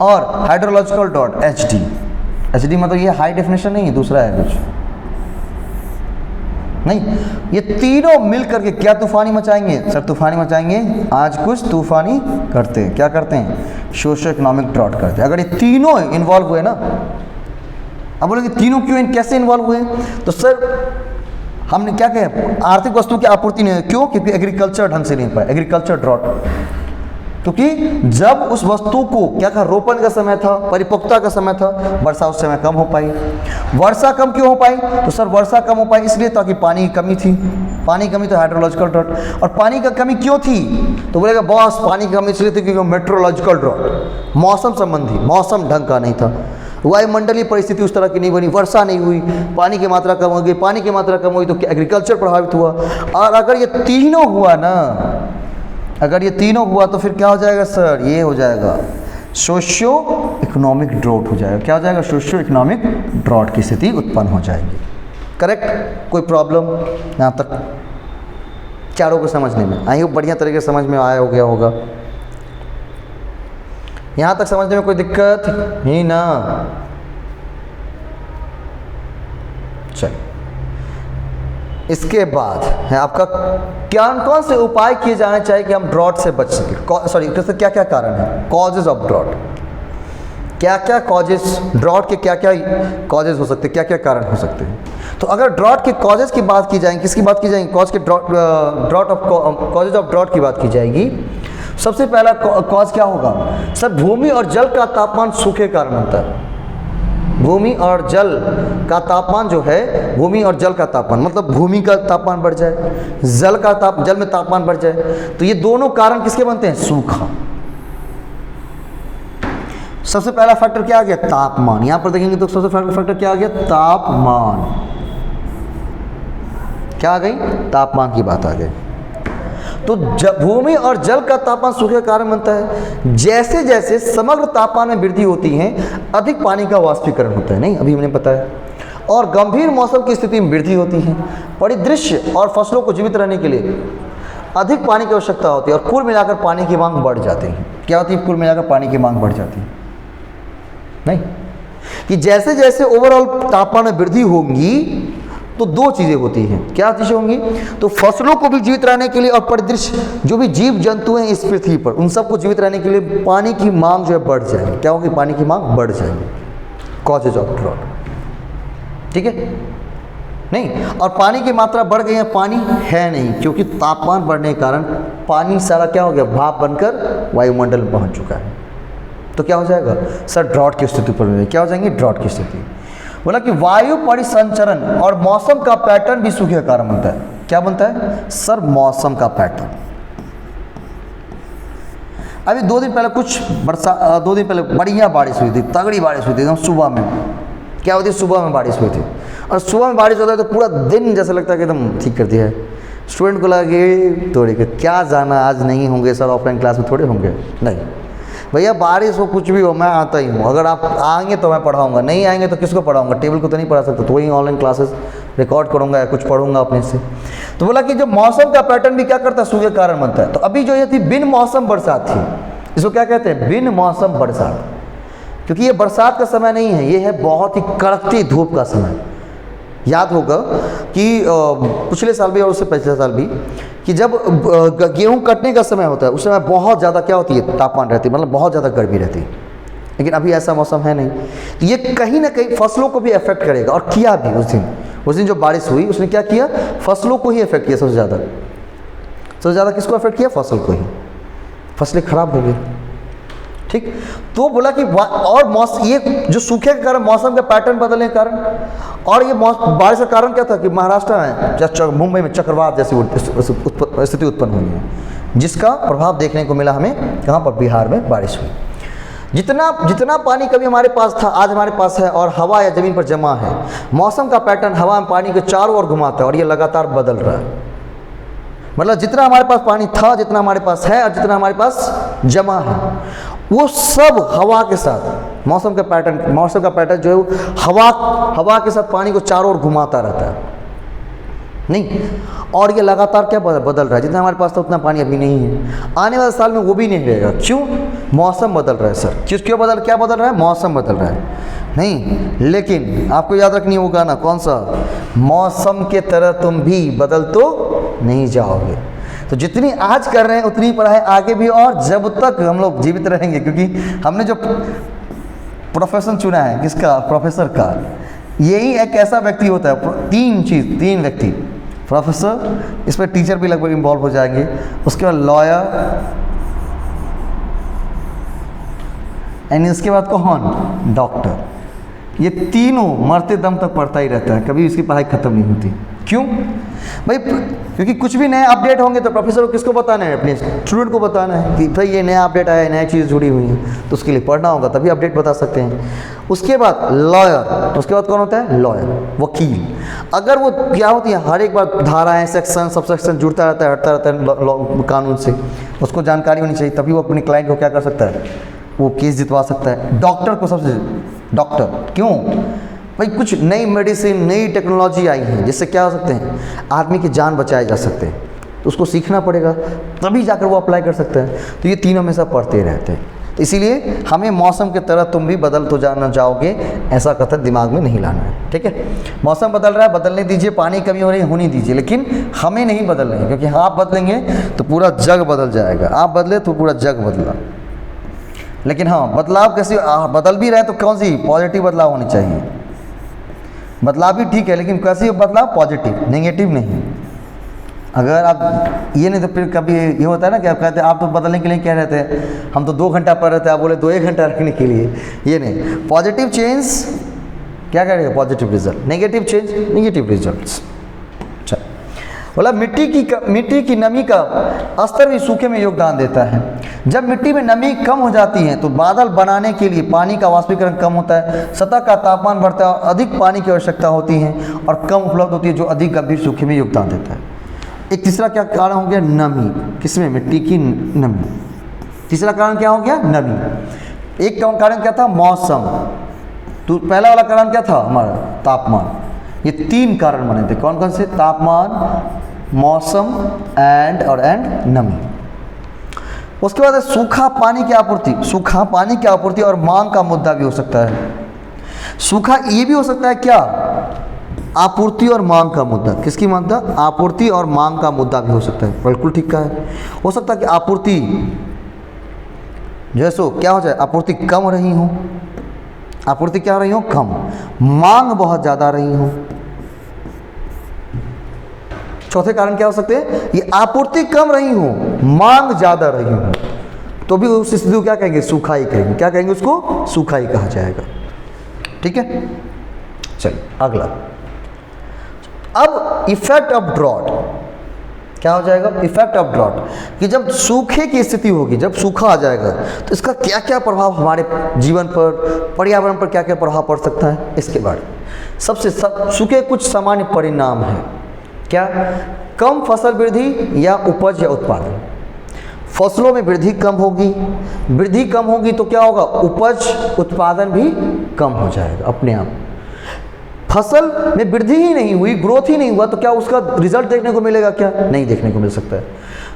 और हाइड्रोलॉजिकल ड्रॉट HD। HD मतलब ये हाई डेफिनेशन नहीं है, दूसरा है कुछ नहीं। ये तीनों मिल करके क्या तूफानी मचाएंगे सर, तूफानी मचाएंगे। आज कुछ तूफानी करते हैं, क्या करते हैं, सोशियो इकोनॉमिक ड्रॉट करते हैं। अगर ये तीनों इन्वॉल्व हुए ना, अब बोलेंगे तीनों क्यों, कैसे इन्वॉल्व हुए, तो सर हमने क्या कहा, आर्थिक वस्तु की आपूर्ति नहीं है। क्यों, क्योंकि एग्रीकल्चर ढंग से नहीं पाया, एग्रीकल्चर ड्रॉट। क्योंकि जब उस वस्तु को क्या कहा, रोपण का समय था, परिपक्वता का समय था, वर्षा उस समय कम हो पाई। वर्षा कम क्यों हो पाई, तो सर वर्षा कम हो पाई इसलिए ताकि पानी की कमी थी, पानी की कमी तो हाइड्रोलॉजिकल ड्रॉट। और पानी का कमी क्यों थी, तो बोलेगा बॉस पानी की कमी इसलिए थी क्योंकि मेट्रोलॉजिकल ड्रॉट, मौसम संबंधी, मौसम ढंग का नहीं था, वायुमंडलीय परिस्थिति उस तरह की नहीं बनी, वर्षा नहीं हुई, पानी की मात्रा कम हो गई। पानी की मात्रा कम हुई तो एग्रीकल्चर प्रभावित हुआ। और अगर ये तीनों हुआ ना, अगर ये तीनों हुआ तो फिर क्या हो जाएगा सर, ये हो जाएगा सोशियो इकोनॉमिक ड्रॉट हो जाएगा। क्या हो जाएगा, सोशियो इकोनॉमिक ड्रॉट की स्थिति उत्पन्न हो जाएगी। करेक्ट, कोई प्रॉब्लम यहाँ तक चारों को समझने में आई हो, बढ़िया तरीके से समझ में आया हो गया होगा। यहाँ तक समझने में कोई दिक्कत ही ना। चलिए, इसके बाद है आपका क्या, कौन से उपाय किए जाने चाहिए कि हम ड्रॉट से बच सकें। सॉरी, क्या क्या कारण है, कॉजेज ऑफ ड्रॉट, क्या क्या कॉजेज, ड्रॉट के क्या क्या कॉजेज हो सकते हैं, क्या क्या कारण हो सकते हैं। तो अगर ड्रॉट के कॉजेज की बात की जाएगी, किसकी बात की जाएगी, कॉजेज ऑफ ड्रॉट की बात की जाएगी। सबसे पहला कॉज क्या होगा सर, भूमि और जल का तापमान सूखे कारण होता है। भूमि और जल का तापमान जो है, भूमि और जल का तापमान मतलब भूमि का तापमान बढ़ जाए, जल में तापमान बढ़ जाए, तो ये दोनों कारण किसके बनते हैं, सूखा। सबसे पहला फैक्टर क्या आ गया, तापमान। यहां पर देखेंगे तो सबसे पहला फैक्टर क्या आ गया, तापमान। क्या आ गई, तापमान की बात आ गई। तो भूमि और जल का तापमान सूखे का कारण बनता है। जैसे जैसे समग्र तापमान में वृद्धि होती है, अधिक पानी का वाष्पीकरण होता है, नहीं अभी हमने बताया, और गंभीर मौसम की स्थिति में वृद्धि होती है। परिदृश्य और फसलों को जीवित रहने के लिए अधिक पानी की आवश्यकता होती है, और कुल मिलाकर पानी की मांग बढ़ जाती है। क्या होती है, कुल मिलाकर पानी की मांग बढ़ जाती है। नहीं कि जैसे जैसे ओवरऑल तापमान में वृद्धि होगी तो दो चीज़ें होती हैं। क्या चीज़ें होंगी, तो फसलों को भी जीवित रहने के लिए और परिदृश्य जो भी जीव जंतु हैं इस पृथ्वी पर, उन सबको जीवित रहने के लिए पानी की मांग जो है बढ़ जाएगी। क्या होगी, पानी की मांग बढ़ जाएगी। कॉजेज ऑफ ड्रॉट, ठीक है। नहीं, और पानी की मात्रा बढ़ गई है, पानी है नहीं, क्योंकि तापमान बढ़ने के कारण पानी सारा क्या हो गया, भाप बनकर वायुमंडल में पहुँच चुका है। तो क्या हो जाएगा सर, ड्रॉट की स्थिति पर क्या हो जाएंगे, ड्रॉट की स्थिति। बोला कि वायु परिसंचरण और मौसम का पैटर्न भी सूखे का कारण बनता है। क्या बनता है सर, मौसम का पैटर्न। अभी 2 दिन पहले कुछ 2 दिन पहले बढ़िया बारिश हुई थी, तगड़ी बारिश हुई थी एकदम सुबह में। क्या होती है, सुबह में बारिश हुई थी, और सुबह में बारिश होता है तो पूरा दिन जैसे लगता है कि एकदम ठीक कर दिया है। स्टूडेंट को लगे थोड़ी क्या जाना, आज नहीं होंगे सर, ऑफलाइन क्लास में थोड़े होंगे। नहीं भैया, बारिश हो कुछ भी हो, मैं आता ही हूँ। अगर आप आएंगे तो मैं पढ़ाऊँगा, नहीं आएंगे तो किसको पढ़ाऊँगा, टेबल को तो नहीं पढ़ा सकता, तो वही ऑनलाइन क्लासेस रिकॉर्ड करूँगा या कुछ पढ़ूँगा अपने से। तो बोला कि जो मौसम का पैटर्न भी क्या करता है, सूखे के कारण बनता है। तो अभी जो ये थी बिन मौसम बरसात थी, इसको क्या कहते हैं, बिन मौसम बरसात, क्योंकि ये बरसात का समय नहीं है, ये है बहुत ही कड़कती धूप का समय। याद होगा कि पिछले साल भी और उससे पिछले साल भी कि जब गेहूं कटने का समय होता है उस समय बहुत ज़्यादा क्या होती है, तापमान रहती है, मतलब बहुत ज़्यादा गर्मी रहती है। लेकिन अभी ऐसा मौसम है नहीं, तो ये कहीं ना कहीं फसलों को भी अफेक्ट करेगा। और किया भी उस दिन जो बारिश हुई उसने क्या किया, फसलों को ही अफेक्ट किया सबसे ज़्यादा किसको अफेक्ट किया, फसल को ही। फसलें खराब हो गई। ठीक, तो बोला कि और मौसम, ये जो सूखे के कारण मौसम का पैटर्न बदलने के कारण, और ये बारिश का कारण क्या था कि महाराष्ट्र में मुंबई में चक्रवात जैसी स्थिति उत्पन्न हुई है, जिसका प्रभाव देखने को मिला हमें कहाँ पर, बिहार में बारिश हुई। जितना पानी कभी हमारे पास था आज हमारे पास है, और हवा या ज़मीन पर जमा है। मौसम का पैटर्न हवा में पानी के चारों ओर घुमाता है और ये लगातार बदल रहा है। मतलब जितना हमारे पास पानी था, जितना हमारे पास है और जितना हमारे पास जमा है, वो सब हवा के साथ मौसम का पैटर्न जो है वो हवा के साथ पानी को चारों ओर घुमाता रहता है, नहीं। और ये लगातार क्या बदल रहा है, जितना हमारे पास था उतना पानी अभी नहीं है, आने वाले साल में वो भी नहीं रहेगा। क्यों, मौसम बदल रहा है सर। क्या बदल रहा है, मौसम बदल रहा है, नहीं। लेकिन आपको याद रखनी है वो गाना, कौन सा, मौसम के तरह तुम भी बदल तो नहीं जाओगे। तो जितनी आज कर रहे हैं उतनी पढ़ाई आगे भी, और जब तक हम लोग जीवित रहेंगे, क्योंकि हमने जो प्रोफेशन चुना है, किसका, प्रोफेसर का, यही एक ऐसा व्यक्ति होता है, तीन व्यक्ति, प्रोफेसर, इस पर टीचर भी लगभग इन्वॉल्व हो जाएंगे, उसके बाद लॉयर, एंड इसके बाद कौन, डॉक्टर। ये तीनों मरते दम तक पढ़ता ही रहता है, कभी इसकी पढ़ाई खत्म नहीं होती। क्यों भाई, क्योंकि कुछ भी नया अपडेट होंगे तो प्रोफेसर को किसको बताना है, अपने स्टूडेंट को बताना है कि भाई ये नया अपडेट आया है, नया चीज़ जुड़ी हुई है, तो उसके लिए पढ़ना होगा तभी अपडेट बता सकते हैं। उसके बाद लॉयर, उसके बाद कौन होता है, लॉयर, वकील। अगर वो क्या होती है, हर एक बार धाराएं, सेक्शन, सब सेक्शन जुड़ता रहता है, हटता रहता है कानून से, उसको जानकारी होनी चाहिए, तभी वो अपने क्लाइंट को क्या कर सकता है, वो केस जितवा सकता है। डॉक्टर को सबसे, डॉक्टर क्यों भाई, कुछ नई मेडिसिन, नई टेक्नोलॉजी आई है जिससे क्या हो सकते हैं, आदमी की जान बचाए जा सकते हैं, तो उसको सीखना पड़ेगा तभी जाकर वो अप्लाई कर सकता है। तो ये तीनों हमेशा पढ़ते रहते हैं। तो इसीलिए हमें मौसम की तरह तुम भी बदल तो जाना जाओगे, ऐसा कथन दिमाग में नहीं लाना है। ठीक है, मौसम बदल रहा है, बदलने दीजिए, पानी कमी हो रही है, होनी दीजिए, लेकिन हमें नहीं बदलना है, क्योंकि आप बदलेंगे तो पूरा जग बदल जाएगा। आप बदले तो पूरा जग बदला। लेकिन हाँ, बदलाव कैसे, बदल भी रहे तो कौन सी पॉजिटिव बदलाव होनी चाहिए। बदलाव भी ठीक है, लेकिन कैसे बदलाव, पॉजिटिव, नेगेटिव नहीं। अगर आप ये नहीं तो फिर कभी ये होता है ना कि आप कहते हैं आप तो बदलने के लिए कह रहे थे, हम तो 2 घंटा पढ़ रहे थे, आप बोले 2-1 घंटा रखने के लिए। ये नहीं, पॉजिटिव चेंज क्या करेगा, positive result, negative change negative results. अच्छा, बोला मिट्टी की नमी का स्तर भी सूखे में योगदान देता है। जब मिट्टी में नमी कम हो जाती है तो बादल बनाने के लिए पानी का वाष्पीकरण कम होता है, सतह का तापमान बढ़ता है और अधिक पानी की आवश्यकता होती है और कम उपलब्ध होती है, जो अधिक गंभीर सूखे में योगदान देता है। एक तीसरा क्या कारण हो गया, नमी, किसमें, मिट्टी की नमी। तीसरा कारण क्या हो गया, नमी। एक कारण क्या था, मौसम। तो पहला वाला कारण क्या था हमारा, तापमान। ये 3 कारण बने थे, कौन कौन से, तापमान, मौसम एंड नमी। उसके बाद सूखा पानी की आपूर्ति। सूखा पानी की आपूर्ति और मांग का मुद्दा भी हो सकता है। सूखा ये भी हो सकता है क्या, आपूर्ति और मांग का मुद्दा। किसकी मुद्दा, आपूर्ति और मांग का मुद्दा भी हो सकता है। बिल्कुल ठीक का है, हो सकता है कि आपूर्ति जैसो क्या हो जाए, आपूर्ति कम हो रही हो, आपूर्ति क्या हो रही हो, कम, मांग बहुत ज़्यादा रही हो। चौथे कारण क्या हो सकते हैं, ये आपूर्ति कम रही हो, मांग ज़्यादा रही हो, तो भी उस स्थिति को क्या कहेंगे, सूखा ही कहेंगे। क्या कहेंगे उसको, सूखा ही कहा जाएगा। ठीक है, चलिए अगला। अब इफेक्ट ऑफ ड्रॉट क्या हो जाएगा, इफेक्ट ऑफ ड्रॉट, कि जब सूखे की स्थिति होगी, जब सूखा आ जाएगा तो इसका क्या क्या प्रभाव हमारे जीवन पर, पर्यावरण पर क्या क्या प्रभाव पड़ सकता है, इसके बारे में। सबसे सूखे कुछ सामान्य परिणाम है क्या, कम फसल वृद्धि या उपज या उत्पादन। फसलों में वृद्धि कम होगी, वृद्धि कम होगी तो क्या होगा, उपज उत्पादन भी कम हो जाएगा अपने आप। फसल में वृद्धि ही नहीं हुई, ग्रोथ ही नहीं हुआ, तो क्या उसका रिजल्ट देखने को मिलेगा? क्या नहीं देखने को मिल सकता है।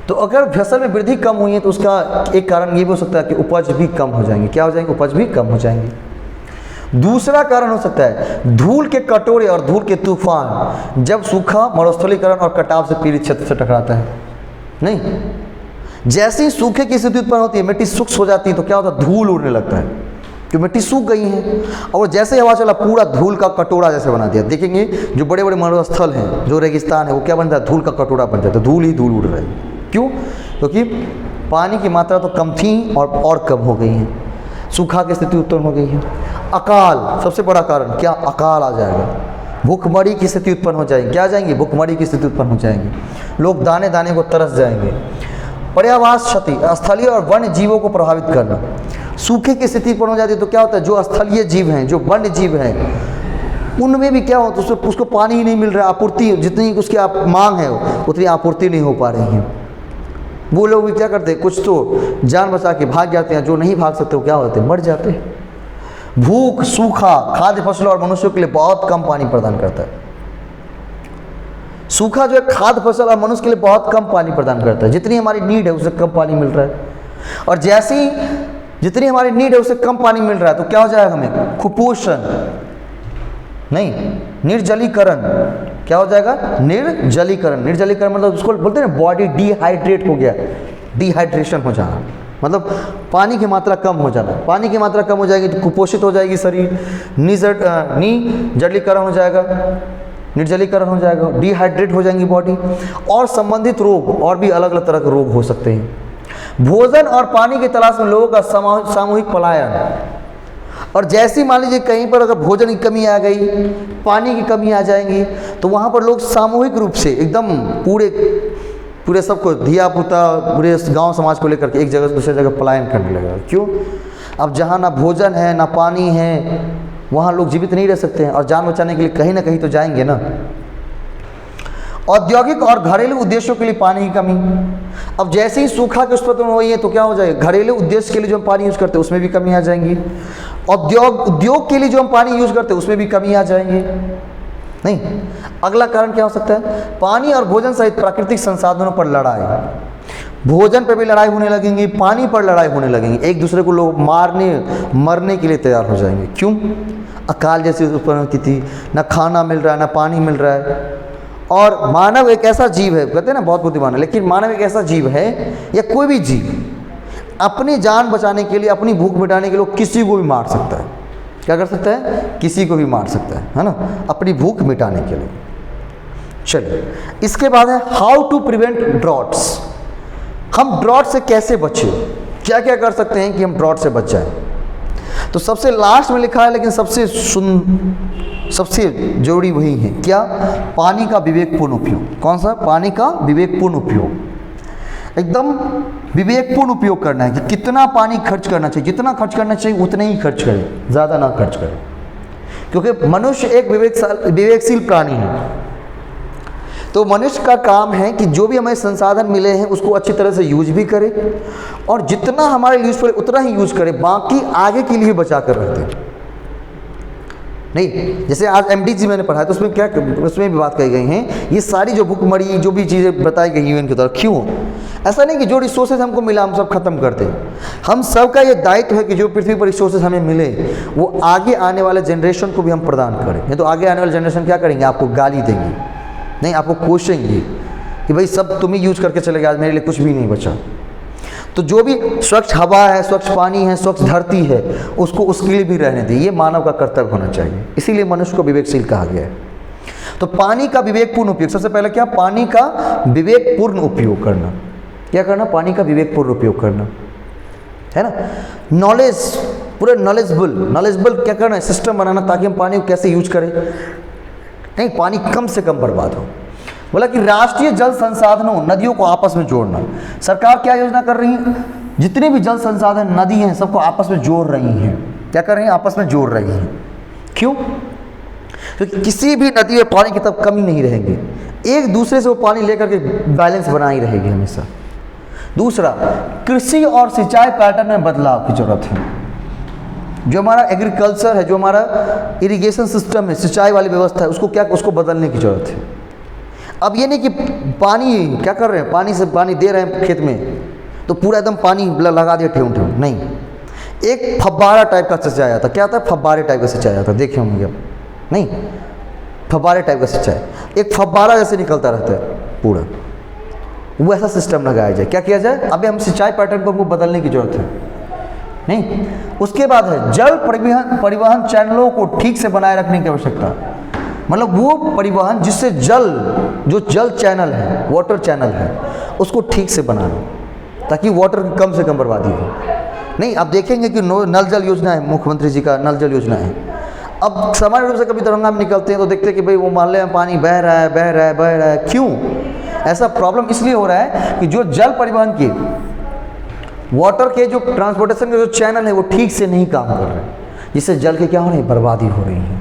तो अगर फसल में वृद्धि कम हुई है तो उसका एक कारण ये भी हो सकता है कि उपज भी कम हो जाएंगे। क्या हो जाएंगे? उपज भी कम हो जाएंगे। दूसरा कारण हो सकता है धूल के कटोरे और धूल के तूफान, जब सूखा, मरुस्थलीकरण और कटाव से पीड़ित क्षेत्र से टकराता है। नहीं, जैसे ही सूखे की स्थिति उत्पन्न होती है, मिट्टी शुष्क हो जाती है, तो क्या होता है? धूल उड़ने लगता है, जो मिट्टी सूख गई है। और जैसे हवा चला, पूरा धूल का कटोरा जैसे बना दिया। देखेंगे जो बड़े बड़े मरुस्थल हैं, जो रेगिस्तान है, वो क्या बनता है? धूल का कटोरा बन जाता है, धूल ही धूल उड़ रहा है। क्यों? क्योंकि पानी की मात्रा तो कम थी और कम हो गई है, सूखा की स्थिति उत्पन्न हो गई है। अकाल, सबसे बड़ा कारण क्या? अकाल आ जाएगा, भूखमरी की स्थिति उत्पन्न हो जाएगी। क्या आ जाएंगी? भूखमरी की स्थिति उत्पन्न हो जाएंगी। लोग दाने दाने को तरस जाएंगे। पर्यावास क्षति, स्थलीय और वन्य जीवों को प्रभावित करना। सूखे की स्थिति उत्पन्न हो जाती है तो क्या होता है? जो स्थलीय जीव हैं, जो वन्य जीव हैं, उनमें भी क्या होता है? उसको पानी ही नहीं मिल रहा, आपूर्ति जितनी उसकी मांग है उतनी आपूर्ति नहीं हो पा रही है। वो लोग भी क्या करते हैं? कुछ तो जान बचा के भाग जाते हैं, जो नहीं भाग सकते वो क्या होते हैं? मर जाते हैं। भूख, सूखा खाद्य फसलों और मनुष्यों के लिए बहुत कम पानी प्रदान करता है। सूखा जो है खाद्य फसल और मनुष्य के लिए बहुत कम पानी प्रदान करता है। जितनी हमारी नीड है उससे कम पानी मिल रहा है, और जैसे ही जितनी हमारी नीड है उससे कम पानी मिल रहा है तो क्या हो जाएगा? हमें कुपोषण नहीं, निर्जलीकरण। क्या हो जाएगा? निर्जलीकरण। निर्जलीकरण मतलब उसको बोलते हैं ना, बॉडी डिहाइड्रेट हो गया, डिहाइड्रेशन हो जाना, मतलब पानी की मात्रा कम हो जाना। पानी की मात्रा कम हो जाएगी तो कुपोषित हो जाएगी शरीर, निर्जलीकरण हो जाएगा, निर्जलीकरण हो जाएगा, डिहाइड्रेट हो जाएंगी बॉडी, और संबंधित रोग और भी अलग अलग तरह के रोग हो सकते हैं। भोजन और पानी की तलाश में लोगों का सामूहिक पलायन। और जैसे मान लीजिए कहीं पर अगर भोजन की कमी आ गई, पानी की कमी आ जाएंगी, तो वहाँ पर लोग सामूहिक रूप से एकदम पूरे सबको, धिया पुता, पूरे गांव समाज को लेकर के एक जगह से दूसरी जगह पलायन करने लगेगा। क्यों? अब जहाँ ना भोजन है ना पानी है, वहाँ लोग जीवित नहीं रह सकते हैं, और जान बचाने के लिए कहीं ना कहीं तो जाएंगे ना। औद्योगिक और घरेलू उद्देश्यों के लिए पानी की कमी। अब जैसे ही सूखा की उत्पत्ति हुई है तो क्या हो जाएगा? घरेलू उद्देश्य के लिए जो हम पानी यूज करते हैं उसमें भी कमी आ जाएंगी। उद्योग के लिए जो हम पानी यूज करते हैं उसमें भी कमी आ जाएंगी। नहीं, अगला कारण क्या हो सकता है? पानी और भोजन सहित प्राकृतिक संसाधनों पर लड़ाई। भोजन पर भी लड़ाई होने लगेंगी, पानी पर लड़ाई होने लगेंगी, एक दूसरे को लोग मरने के लिए तैयार हो जाएंगे। क्यों? अकाल जैसी उत्पन्न होती थी, ना खाना मिल रहा है ना पानी मिल रहा है। और मानव एक ऐसा जीव है, कहते हैं ना बहुत बुद्धिमान है, लेकिन मानव एक ऐसा जीव है, या कोई भी जीव अपनी जान बचाने के लिए, अपनी भूख मिटाने के लिए किसी को भी मार सकता है। क्या कर सकता है? किसी को भी मार सकता है ना, अपनी भूख मिटाने के लिए। चलिए, इसके बाद है हाउ टू प्रिवेंट ड्रॉट्स। हम ड्रॉट से कैसे बचें? क्या क्या कर सकते हैं कि हम ड्रॉट से बच जाएं? तो सबसे लास्ट में लिखा है, लेकिन सबसे जरूरी वही है। क्या? पानी का विवेकपूर्ण उपयोग। कौन सा? पानी का विवेकपूर्ण उपयोग। एकदम विवेकपूर्ण उपयोग करना है कि कितना पानी खर्च करना चाहिए, जितना खर्च करना चाहिए उतना ही खर्च करें, ज़्यादा ना खर्च करें, क्योंकि मनुष्य एक विवेकशील प्राणी है। तो मनुष्य का काम है कि जो भी हमें संसाधन मिले हैं उसको अच्छी तरह से यूज भी करें, और जितना हमारे यूज पड़े उतना ही यूज करें, बाकी आगे के लिए बचा कर रखते हैं। नहीं, जैसे आज MDG मैंने पढ़ा है तो उसमें भी बात कही गई हैं, ये सारी जो भुखमरी जो भी चीज़ें बताई गई हैं इनकी तरफ। क्यों? ऐसा नहीं कि जो रिसोर्सेज हमको मिला हम सब खत्म कर दें। हम सब का ये दायित्व है कि जो पृथ्वी पर रिसोर्सेज हमें मिले वो आगे आने वाले जनरेशन को भी हम प्रदान करें। नहीं तो आगे आने वाले जनरेशन क्या करेंगे? आपको गाली देंगे, नहीं आपको कोसेंगे कि भाई सब तुम ही यूज करके चले गए, आज मेरे लिए कुछ भी नहीं बचा। तो जो भी स्वच्छ हवा है, स्वच्छ पानी है, स्वच्छ धरती है, उसको उसके लिए भी रहने दें। ये मानव का कर्तव्य होना चाहिए, इसीलिए मनुष्य को विवेकशील कहा गया है। तो पानी का विवेकपूर्ण उपयोग, सबसे पहले क्या? पानी का विवेकपूर्ण उपयोग करना। क्या करना? पानी का विवेकपूर्ण उपयोग करना, है ना। नॉलेज, पूरे नॉलेजबल क्या करना है? सिस्टम बनाना, ताकि हम पानी को कैसे यूज करें, नहीं पानी कम से कम बर्बाद हो। बोला कि राष्ट्रीय जल संसाधनों, नदियों को आपस में जोड़ना। सरकार क्या योजना कर रही है? जितने भी जल संसाधन नदी हैं सबको आपस में जोड़ रही हैं। क्या कर रही हैं? आपस में जोड़ रही हैं। क्यों? क्योंकि किसी भी नदी में पानी की तब कमी नहीं रहेगी, एक दूसरे से वो पानी लेकर के बैलेंस बनाई रहेगी हमेशा। दूसरा, कृषि और सिंचाई पैटर्न में बदलाव की जरूरत है। जो हमारा एग्रीकल्चर है, जो हमारा इरिगेशन सिस्टम है, सिंचाई वाली व्यवस्था है, उसको बदलने की ज़रूरत है। अब ये नहीं कि पानी क्या कर रहे हैं, पानी से पानी दे रहे हैं खेत में तो पूरा एकदम पानी लगा दिया ठेहुन ठेहुन, नहीं, एक फव्वारा टाइप का सिंचाई आता है। क्या आता है? फव्वारे टाइप का सिंचाई आता है, देखे होंगे अब, नहीं, फव्वारे टाइप का सिंचाई, एक फव्वारा जैसे निकलता रहता है पूरा, वो ऐसा सिस्टम लगाया जाए। क्या किया जाए? अभी हम सिंचाई पैटर्न को हमको बदलने की जरूरत है, नहीं। उसके बाद है जल परिवहन चैनलों को ठीक से बनाए रखने की आवश्यकता, मतलब वो परिवहन जिससे जो जल चैनल है, वाटर चैनल है, उसको ठीक से बनाना, ताकि वाटर की कम से कम बर्बादी हो। नहीं, अब देखेंगे कि नल जल योजना है, मुख्यमंत्री जी का नल जल योजना है। अब सामान्य रूप से कभी दरभंगा में निकलते हैं तो देखते हैं कि भाई वो मोहल्ले में पानी बह रहा है। क्यों ऐसा प्रॉब्लम? इसलिए हो रहा है कि जो जल परिवहन के, वाटर के जो ट्रांसपोर्टेशन के जो चैनल है वो ठीक से नहीं काम कर रहे, जिससे जल के क्या हो रही है? बर्बादी हो रही है।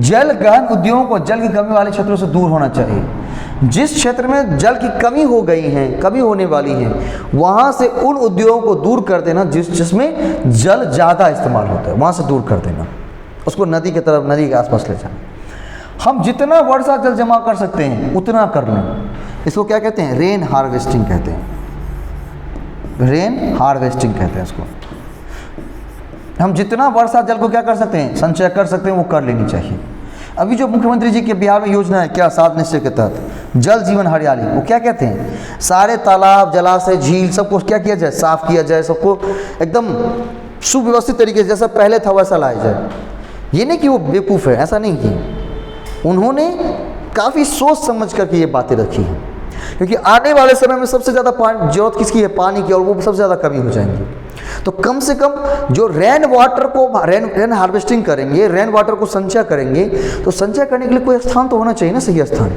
जल गहन उद्योगों को जल की कमी वाले क्षेत्रों से दूर होना चाहिए। जिस क्षेत्र में जल की कमी हो गई है, कमी होने वाली है, वहाँ से उन उद्योगों को दूर कर देना जिसमें जल ज़्यादा इस्तेमाल होता है, वहाँ से दूर कर देना, उसको नदी की तरफ, नदी के आसपास ले जाना। हम जितना वर्षा जल जमा कर सकते हैं उतना कर लें। इसको क्या कहते हैं? रेन हार्वेस्टिंग कहते हैं, रेन हार्वेस्टिंग कहते हैं इसको। हम जितना वर्षा जल को क्या कर सकते हैं? संचय कर सकते हैं, वो कर लेनी चाहिए। अभी जो मुख्यमंत्री जी के बिहार में योजना है, क्या 7 निश्चय के तहत जल जीवन हरियाली, वो क्या कहते हैं? सारे तालाब, जलाशय, झील सबको क्या किया जाए? साफ किया जाए, सबको एकदम सुव्यवस्थित तरीके से जैसा पहले था वैसा लाया जाए। ये नहीं कि वो बेवकूफ़ है, ऐसा नहीं कि उन्होंने काफ़ी सोच समझ करके ये बातें रखी हैं, क्योंकि आने वाले समय में सबसे ज़्यादा जरूरत किसकी है? पानी की, और वो सबसे ज़्यादा कमी हो जाएंगी। तो कम से कम जो रेन वाटर को रेन हार्वेस्टिंग करेंगे, रेन वाटर को संचय करेंगे, तो संचय करने के लिए कोई स्थान तो होना चाहिए ना, सही स्थान।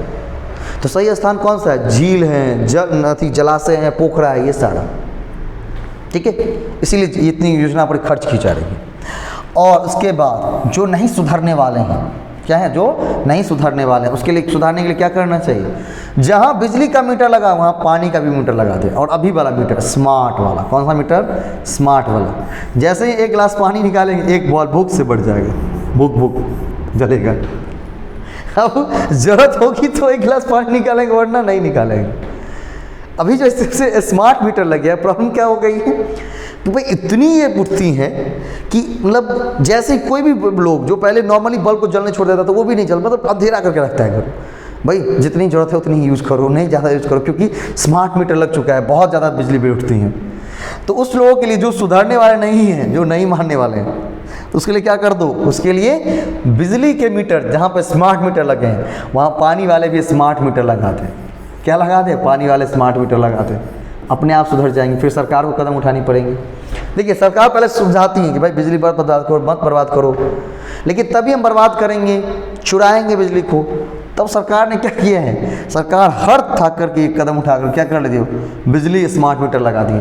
तो सही स्थान कौन सा है? झील है, जलाशय है, पोखरा है, ये सारा, ठीक है। इसीलिए इतनी योजना पर खर्च की जा रही है। और उसके बाद जो नहीं सुधरने वाले हैं, क्या है? जो नहीं सुधरने वाले हैं, उसके लिए, सुधारने के लिए क्या करना चाहिए? जहाँ बिजली का मीटर लगा वहाँ पानी का भी मीटर लगा दे। और अभी वाला मीटर स्मार्ट वाला, कौन सा मीटर? स्मार्ट वाला। जैसे ही एक गिलास पानी निकालेंगे, एक बॉल भूख से बढ़ जाएगा, भूख जलेगा। अब जरूरत होगी तो एक गिलास पानी निकालेंगे, वरना नहीं निकालेंगे। अभी जो इससे स्मार्ट मीटर लग गया, प्रॉब्लम क्या हो गई है कि भाई इतनी ये उठती हैं कि मतलब जैसे कोई भी लोग जो पहले नॉर्मली बल्ब को जलने छोड़ देता था, वो भी नहीं जल, मतलब अंधेरा करके रखता है घर। भाई जितनी ज़रूरत है उतनी ही यूज़ करो, नहीं ज़्यादा यूज़ करो, क्योंकि स्मार्ट मीटर लग चुका है, बहुत ज़्यादा बिजली बिल उठती हैं। तो उस लोगों के लिए जो सुधरने वाले नहीं हैं, जो नहीं मानने वाले हैं, तो उसके लिए क्या कर दो? उसके लिए बिजली के मीटर, जहाँ पर स्मार्ट मीटर लगे हैं, वहाँ पानी वाले भी स्मार्ट मीटर लगा दें। क्या लगा दें? पानी वाले स्मार्ट मीटर लगा दें। अपने आप सुधर जाएंगे। फिर सरकार को कदम उठानी पड़ेंगे। देखिए, सरकार पहले समझाती है कि भाई बिजली मत बर्बाद करो, लेकिन तभी हम बर्बाद करेंगे, चुराएंगे बिजली को। तब सरकार ने क्या किया है? सरकार हर थाक करके एक कदम उठाकर क्या कर लेती है? बिजली स्मार्ट मीटर लगा दिए।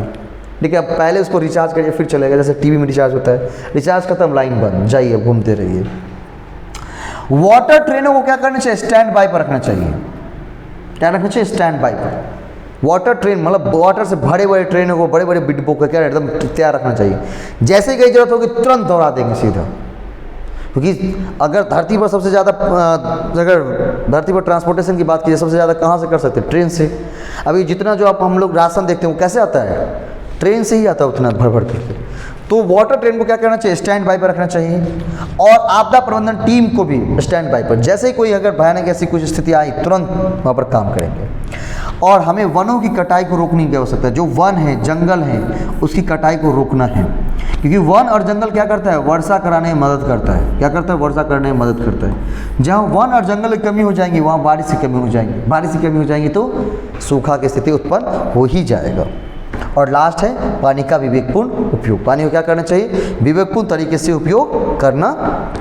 देखिए, अब पहले उसको रिचार्ज करिए फिर चलेगा, जैसे टीवी में रिचार्ज होता है, रिचार्ज खत्म, लाइन बंद, जाइए घूमते रहिए। वाटर ट्रेनों को क्या करना चाहिए? स्टैंड बाय पर रखना चाहिए। क्या रखना चाहिए? स्टैंड बाय पर। वाटर ट्रेन मतलब वाटर से भरे बड़े ट्रेनों को, बड़े बड़े डिब्बों को क्या एकदम तैयार रखना चाहिए। जैसे ही कहीं जरूरत होगी तुरंत दौड़ा देंगे सीधा, क्योंकि अगर धरती पर सबसे ज़्यादा, अगर धरती पर ट्रांसपोर्टेशन की बात कीजिए, सबसे ज़्यादा कहाँ से कर सकते हैं? ट्रेन से। अभी जितना जो आप हम लोग राशन देखते हैं वो कैसे आता है? ट्रेन से ही आता है, उतना भर भर करके। तो वाटर ट्रेन को क्या करना चाहिए? स्टैंड बाय पर रखना चाहिए। और आपदा प्रबंधन टीम को भी स्टैंड बाय पर, जैसे ही कोई अगर भयानक ऐसी कुछ स्थिति आई तुरंत वहाँ पर काम करेंगे। और हमें वनों की कटाई को रोकने की आवश्यकता है। जो वन है, जंगल है, उसकी कटाई को रोकना है, क्योंकि वन और जंगल क्या करता है? वर्षा कराने में मदद करता है। क्या करता है? वर्षा करने में मदद करता है। जहाँ वन और जंगल की कमी हो जाएंगी, वहाँ बारिश की कमी हो जाएगी। बारिश की कमी हो जाएगी तो सूखा की स्थिति उत्पन्न हो ही जाएगा। और लास्ट है पानी का विवेकपूर्ण उपयोग। पानी को क्या करना चाहिए? विवेकपूर्ण तरीके से उपयोग करना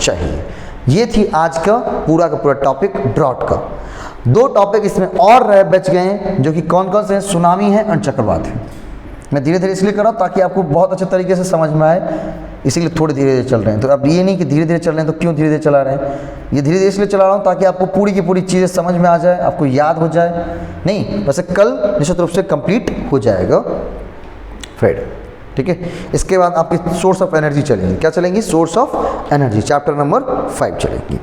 चाहिए। ये थी आज का पूरा टॉपिक ड्रॉट का। 2 टॉपिक इसमें और बच गए हैं, जो कि कौन कौन से हैं? सुनामी है और चक्रवात है। मैं धीरे धीरे इसलिए कर रहा हूँ ताकि आपको बहुत अच्छे तरीके से समझ में आए, इसीलिए थोड़े धीरे धीरे चल रहे हैं। तो अब ये नहीं कि धीरे धीरे चल रहे हैं तो क्यों धीरे धीरे चला रहे हैं, ये धीरे धीरे इसलिए चला रहा हूँ ताकि आपको पूरी की पूरी चीज़ें समझ में आ जाए, आपको याद हो जाए। नहीं, वैसे कल निश्चित रूप से कंप्लीट हो जाएगा। फिर ठीक है। इसके बाद आपकी सोर्स ऑफ एनर्जी चलेंगी, क्या चलेंगी? Source of energy, chapter number 5 चलेंगी।